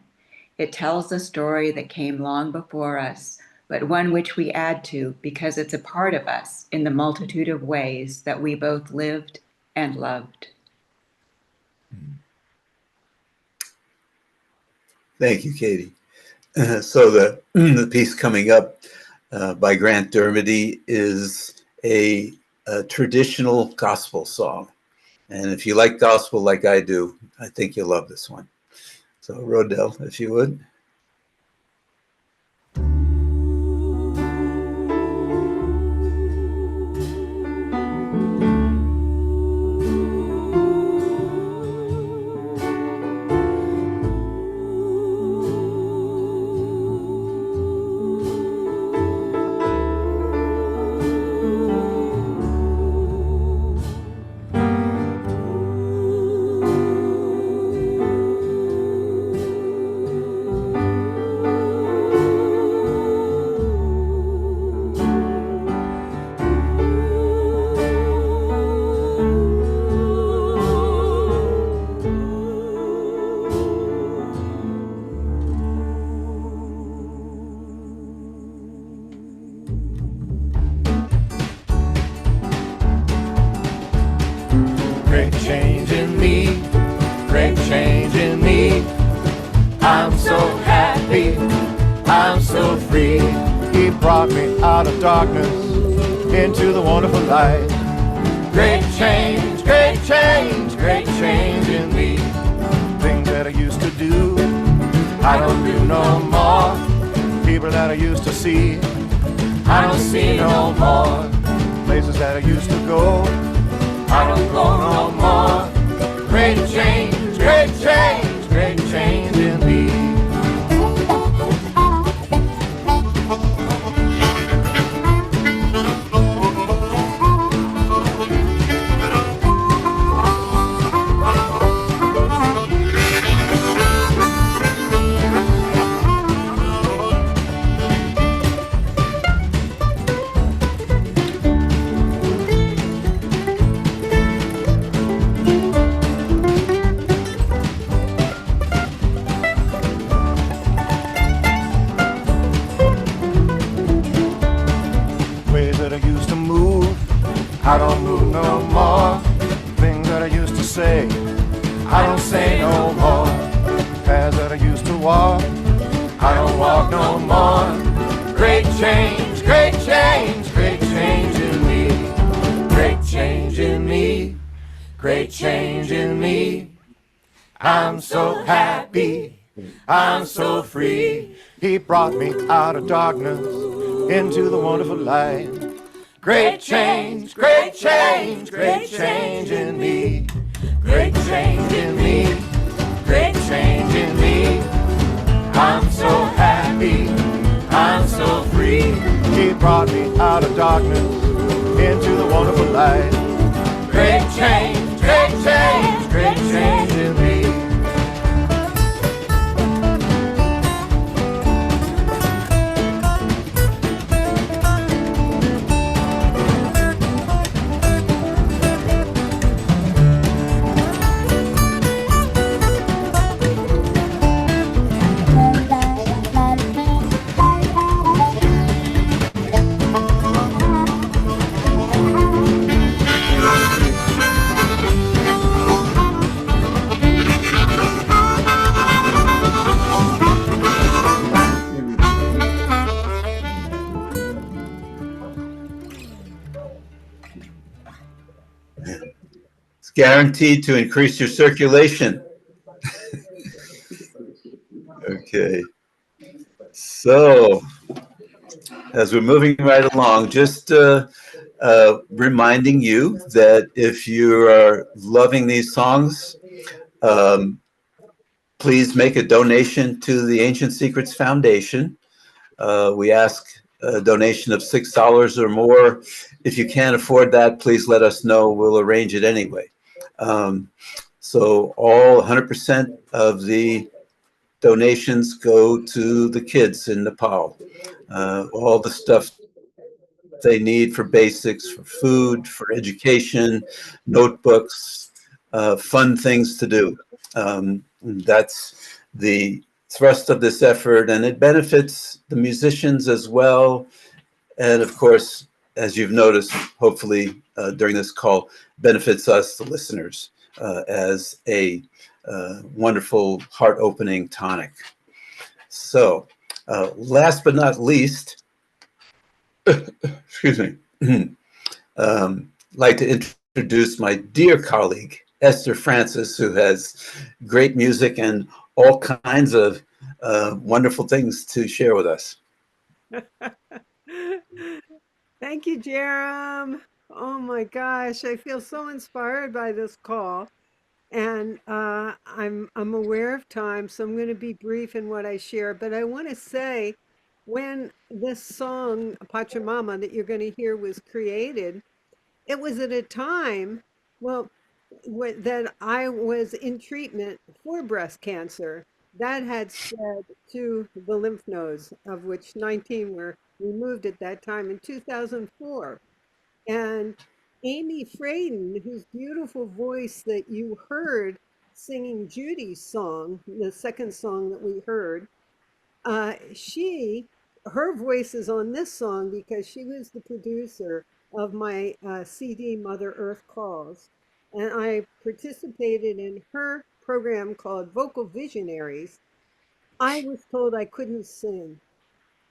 It tells a story that came long before us, but one which we add to because it's a part of us in the multitude of ways that we both lived and loved. Thank you, Katie. So the piece coming up by Grant Dermody is a traditional gospel song. And if you like gospel like I do, I think you'll love this one. So Rodell, if you would. Great change in me, great change in me. I'm so happy, I'm so free. He brought me out of darkness into the wonderful light. Great change, great change, great change in me. Things that I used to do, I don't do no more. People that I used to see, I don't see no more. Places that I used to go, I don't go no more. Great change, great change, great change in me. I don't move no more. Things that I used to say, I don't say no more. Paths that I used to walk, I don't walk no more. Great change, great change, great change in me. Great change in me, great change in me. I'm so happy, I'm so free. He brought me out of darkness into the wonderful light. Great change, great change, great change in me. Great change in me, great change in me. I'm so happy, I'm so free. He brought me out of darkness into the wonderful light. Great change, great change, great change in me. It's guaranteed to increase your circulation. Okay. So, as we're moving right along, just reminding you that if you are loving these songs, please make a donation to the Ancient Secrets Foundation. We ask a donation of $6 or more. If you can't afford that, please let us know. We'll arrange it anyway. So all 100% of the donations go to the kids in Nepal. All the stuff they need for basics, for food, for education, notebooks, fun things to do. That's the thrust of this effort, and it benefits the musicians as well. And of course, as you've noticed, hopefully during this call, benefits us, the listeners, as a wonderful heart-opening tonic. So last but not least, excuse me, like to introduce my dear colleague, Esther Francis, who has great music and all kinds of wonderful things to share with us. Thank you, Jerem. Oh my gosh, I feel so inspired by this call. And I'm aware of time, so I'm going to be brief in what I share. But I want to say, when this song, Pachamama, that you're going to hear was created, it was at a time, well, that I was in treatment for breast cancer. That had spread to the lymph nodes, of which 19 were removed at that time in 2004. And Amy Fraden, whose beautiful voice that you heard singing Judy's song, the second song that we heard, her voice is on this song because she was the producer of my CD, Mother Earth Calls. And I participated in her program called Vocal Visionaries. I was told I couldn't sing.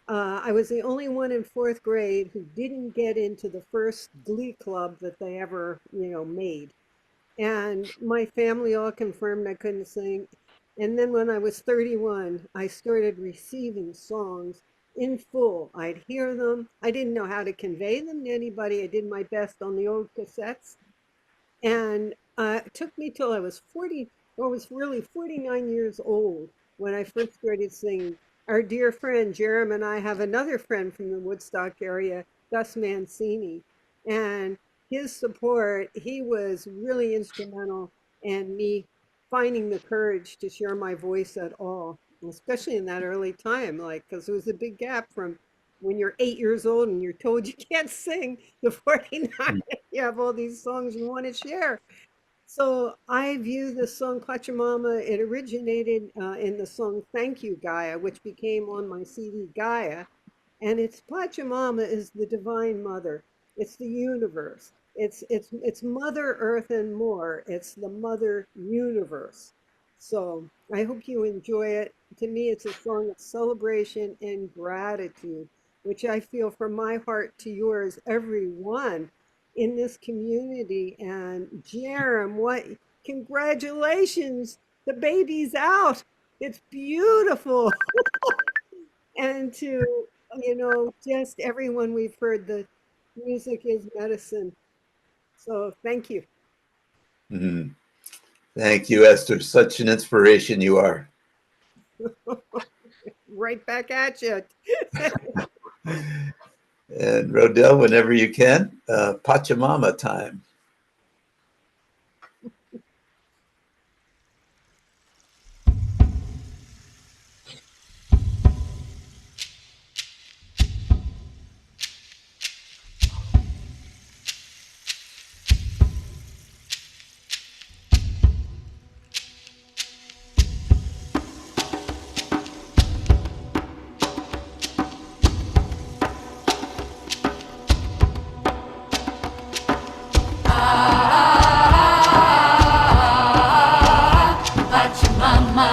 I was the only one in fourth grade who didn't get into the first glee club that they ever, made. And my family all confirmed I couldn't sing. And then when I was 31, I started receiving songs in full. I'd hear them. I didn't know how to convey them to anybody. I did my best on the old cassettes. And it took me till I was 40, or was really 49 years old when I first started singing. Our dear friend Jerem and I have another friend from the Woodstock area, Gus Mancini, and his support, he was really instrumental in me finding the courage to share my voice at all, especially in that early time, because there was a big gap from when you're 8 years old and you're told you can't sing to 49, you have all these songs you want to share. So I view the song Pachamama, it originated in the song Thank You, Gaia, which became on my CD Gaia. And it's Pachamama is the Divine Mother. It's the universe. It's Mother Earth and more. It's the Mother Universe. So I hope you enjoy it. To me, it's a song of celebration and gratitude, which I feel from my heart to yours, everyone in this community. And Jerem, what congratulations! The baby's out. It's beautiful. And to, just everyone we've heard, the music is medicine. So thank you. Mhm. Thank you, Esther. Such an inspiration you are. Right back at you. And Rodell, whenever you can, Pachamama time. Pachamama.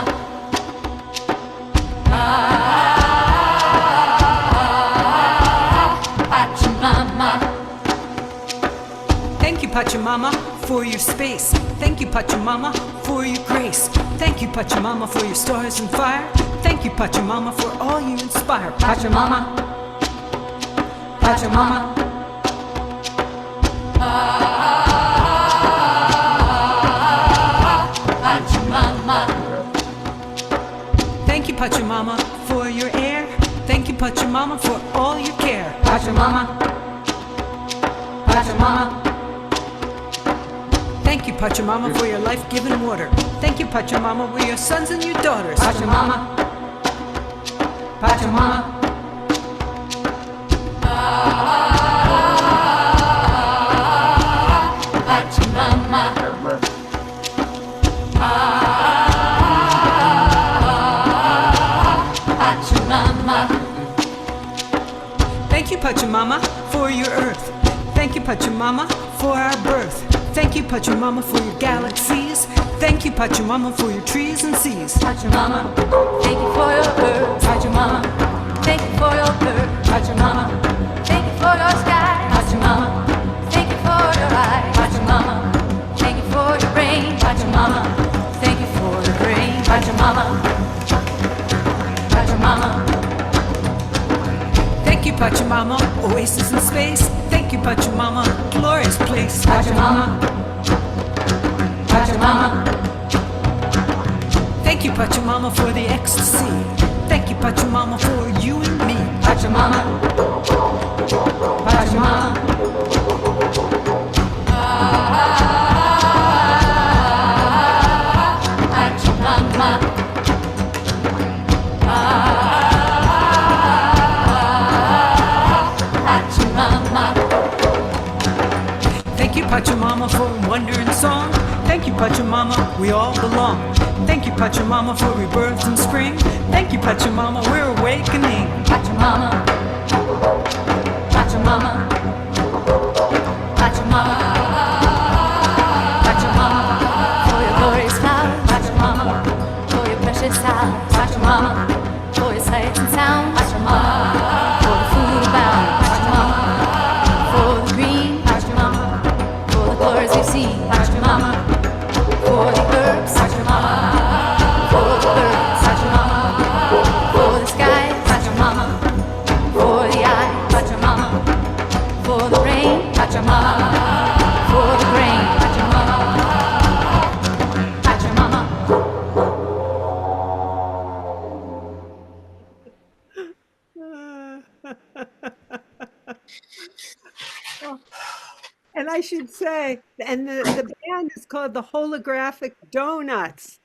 Pachamama. Thank you, Pachamama, for your space. Thank you, Pachamama, for your grace. Thank you, Pachamama, for your stars and fire. Thank you, Pachamama, for all you inspire. Pachamama, Pachamama. Pachamama. Thank you, Pachamama, for your air. Thank you, Pachamama, for all your care. Pachamama, Pachamama. Thank you, Pachamama, for your life-giving water. Thank you, Pachamama, for your sons and your daughters. Pachamama, Pachamama. Thank you, Pachamama, for your earth. Thank you, Pachamama, for our birth. Thank you, Pachamama, for your galaxies. Thank you, Pachamama, for your trees and seas. Pachamama, thank you for your earth. Pachamama, thank you for your earth. Pachamama, thank you for your sky. Pachamama, thank you for your eyes. Pachamama, thank you for your rain. Pachamama, thank you for the rain. Pachamama, Pachamama. Thank you, Pachamama, oasis in space. Thank you, Pachamama, glorious place. Pachamama, Pachamama. Thank you, Pachamama, for the ecstasy. Thank you, Pachamama, for you and me. Pachamama, Pachamama. Pachamama. Thank you, Pachamama, for wonder and song. Thank you, Pachamama, we all belong. Thank you, Pachamama, for rebirth and spring. Thank you, Pachamama, we're awakening. Pachamama, Pachamama, Pachamama, Pachamama, for your glorious flowers. Pachamama, for your precious hours. Pachamama, for your sights and sounds. Pachamama, for the food abound. Pachamama, for the green. Pachamama, for the colors you see. Pachamama, for the herbs. Pachamama, for the birds. Pachamama, for the skies. Pachamama, for the eye. Pachamama, for the rain. Pachamama, for the grain. Pachamama, Pachamama. And I should say, and the band is called the Holographic Donuts,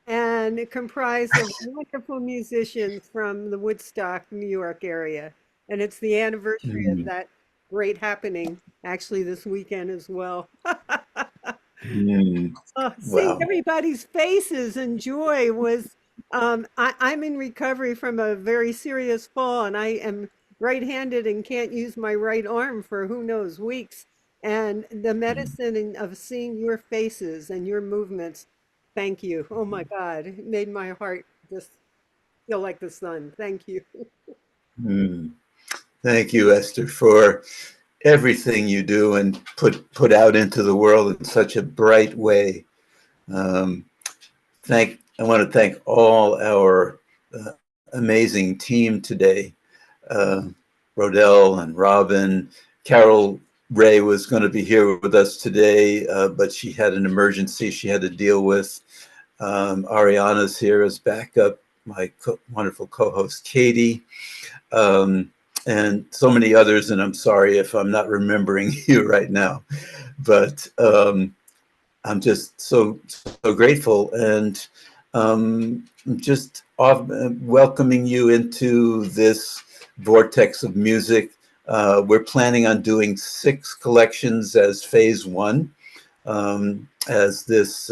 and it comprised of wonderful musicians from the Woodstock, New York area. And it's the anniversary of that great happening, actually this weekend as well. Seeing Wow. everybody's faces and joy was, I'm in recovery from a very serious fall, and I am right-handed and can't use my right arm for who knows weeks. and the medicine of seeing your faces and your movements. Thank you. Oh my God, it made my heart just feel like the sun. Thank you. Thank you, Esther, for everything you do and put out into the world in such a bright way. I want to thank all our amazing team today. Rodell and Robin. Carol Ray was going to be here with us today, but she had an emergency she had to deal with. Ariana's here as backup, my wonderful co-host Katie, and so many others, and I'm sorry if I'm not remembering you right now, but I'm just so grateful, and just welcoming you into this vortex of music. We're planning on doing 6 collections as phase 1, as this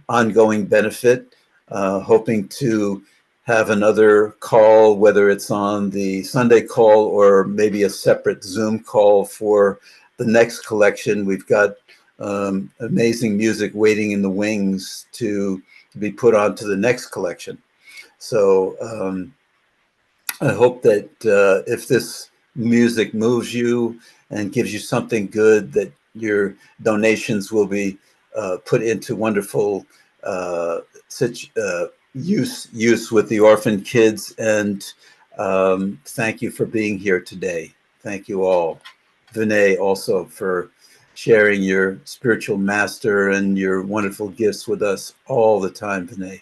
ongoing benefit, hoping to have another call, whether it's on the Sunday call or maybe a separate Zoom call for the next collection. We've got amazing music waiting in the wings to be put onto the next collection. So I hope that if this music moves you and gives you something good, that your donations will be put into wonderful use with the orphan kids. And thank you for being here today. Thank you all. Vinay also for sharing your spiritual master and your wonderful gifts with us all the time, Vinay.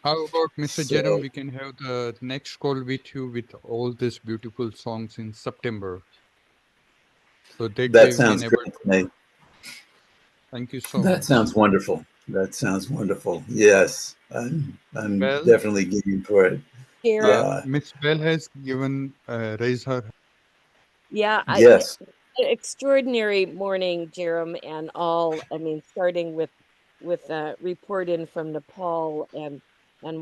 How about Mr. Jerem? We can have the next call with you with all these beautiful songs in September. So that sounds great, Vinay. Thank you so much. That sounds wonderful. That sounds wonderful. Yes, I'm definitely game for it. Miss Bell has given raise her. Yeah, Yes. Extraordinary morning, Jerem, and all. I mean, starting with report in from Nepal and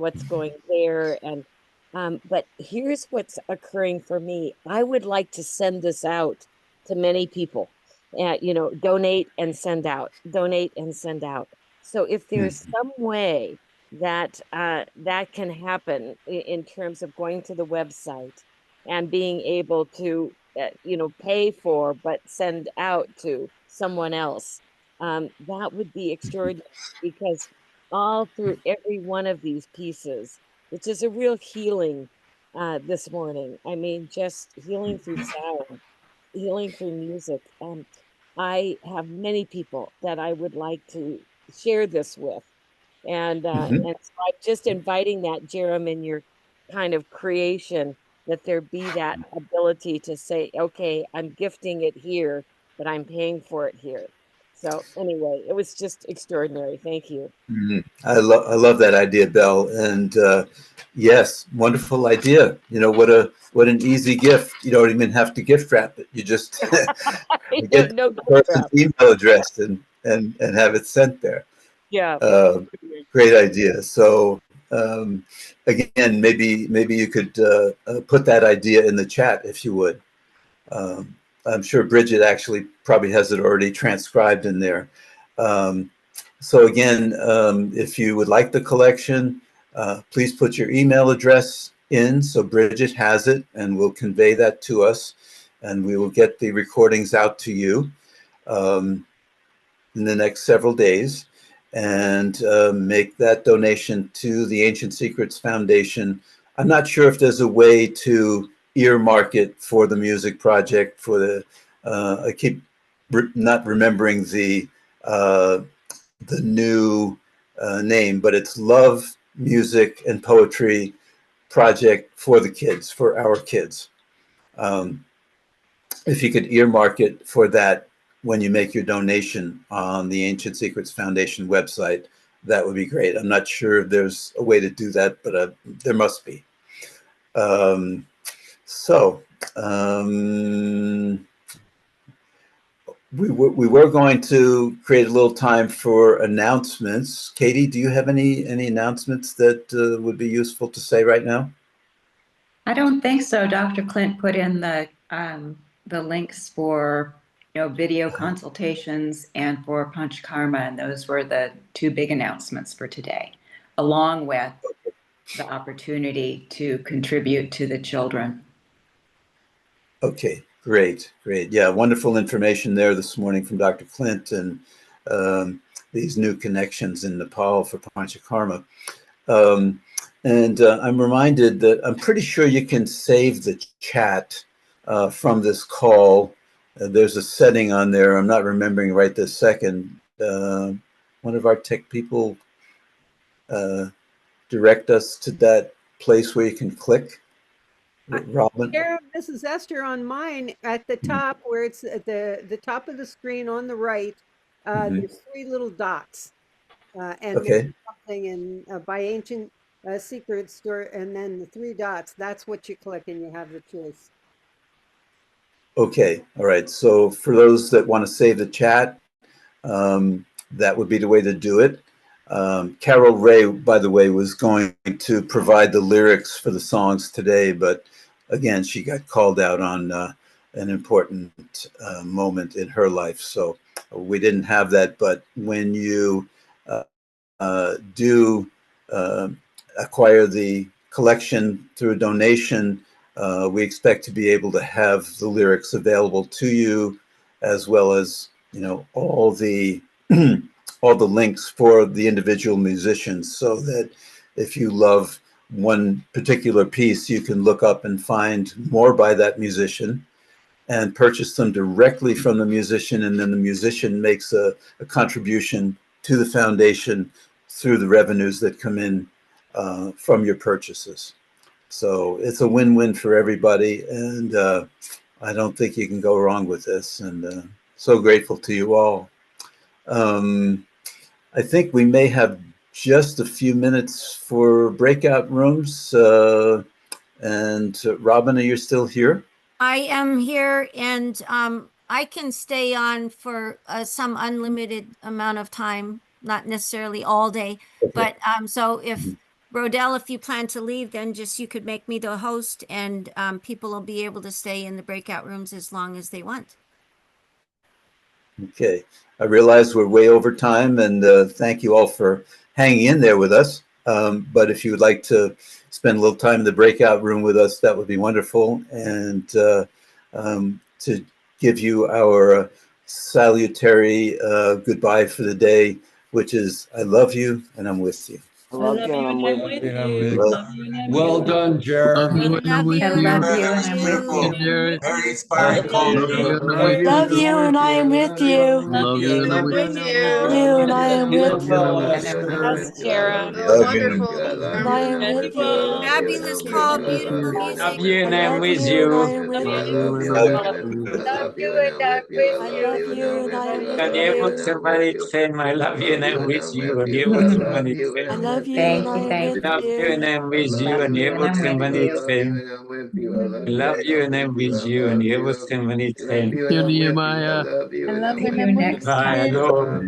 what's going there, and but here's what's occurring for me. I would like to send this out to many people. Donate and send out. Donate and send out. So if there's some way that that can happen in terms of going to the website and being able to pay for but send out to someone else, that would be extraordinary, because all through every one of these pieces, which is a real healing this morning. I mean, just healing through sound, healing through music. I have many people that I would like to share this with. And so I'm just inviting that, Jerem, in your kind of creation, that there be that ability to say, okay, I'm gifting it here, but I'm paying for it here. So anyway, it was just extraordinary. Thank you. I love that idea, Belle. And yes, wonderful idea. What an easy gift. You don't even have to gift wrap it. You just you get the person's email address and have it sent there. Yeah. Great idea. So again, maybe you could put that idea in the chat if you would. I'm sure Bridget actually probably has it already transcribed in there. So again, if you would like the collection, please put your email address in so Bridget has it, and will convey that to us, and we will get the recordings out to you in the next several days, and make that donation to the Ancient Secrets Foundation. I'm not sure if there's a way to earmark it for the music project. For the I keep not remembering the new name, but it's Love, Music, and Poetry Project for the kids, for our kids. If you could earmark it for that when you make your donation on the Ancient Secrets Foundation website, that would be great. I'm not sure if there's a way to do that, but there must be. We were going to create a little time for announcements. Katie, do you have any announcements that would be useful to say right now? I don't think so. Dr. Clint put in the links for video consultations and for Panchakarma. And those were the two big announcements for today, along with the opportunity to contribute to the children. Okay, great. Yeah, wonderful information there this morning from Dr. Clint, and these new connections in Nepal for Panchakarma. And I'm reminded that I'm pretty sure you can save the chat from this call. There's a setting on there. I'm not remembering right this second. One of our tech people direct us to that place where you can click. Robin? Jerem, this is Esther on mine. At the top, where it's at the top of the screen on the right, there's three little dots. And there's something in by ancient secret store, and then the three dots, that's what you click and you have the choice. Okay, all right. So for those that want to save the chat, that would be the way to do it. Carol Ray, by the way, was going to provide the lyrics for the songs today, but again, she got called out on an important moment in her life. So we didn't have that, but when you do acquire the collection through a donation, we expect to be able to have the lyrics available to you, as well as, you know, all the all the links for the individual musicians, so that if you love one particular piece, you can look up and find more by that musician and purchase them directly from the musician, and then the musician makes a contribution to the foundation through the revenues that come in from your purchases. So it's a win-win for everybody, and I don't think you can go wrong with this, and so grateful to you all. I think we may have just a few minutes for breakout rooms, and Robin, are you still here? I am here, and I can stay on for some unlimited amount of time, not necessarily all day, but so if Rodell, if you plan to leave, then just you could make me the host, and people will be able to stay in the breakout rooms as long as they want. Okay, I realize we're way over time, and thank you all for hanging in there with us. But if you would like to spend a little time in the breakout room with us, that would be wonderful. And to give you our salutary goodbye for the day, which is, I love you and I'm with you. I love you and I'm with you. Well done, Jerem. I love you and I'm with you. Very inspiring call. Love you and I am with you. Love you and I'm with you. You and I am with you. Yes, Jerem. Wonderful. And I am with you. Fabulous call, beautiful music. Love you and I'm with And I you. am with Love you. you and I'm with you. Love you and I'm with I you. love you and I am with And you. I love you and I'm with you. And you would I love you and Thank I you, am with thank love you and you. I'm with you. Love And you you and would I'm with you. I love you and I'm with you. And you would Nehemiah. I love when I'm with Bye. you. Hello.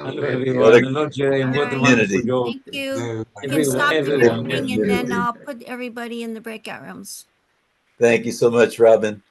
Hello What everyone. a Hello Jerem. All What a right. wonderful community. job. Thank you. You can Everyone. stop the Everyone. recording, and then I'll put everybody in the breakout rooms. Thank you so much, Robin.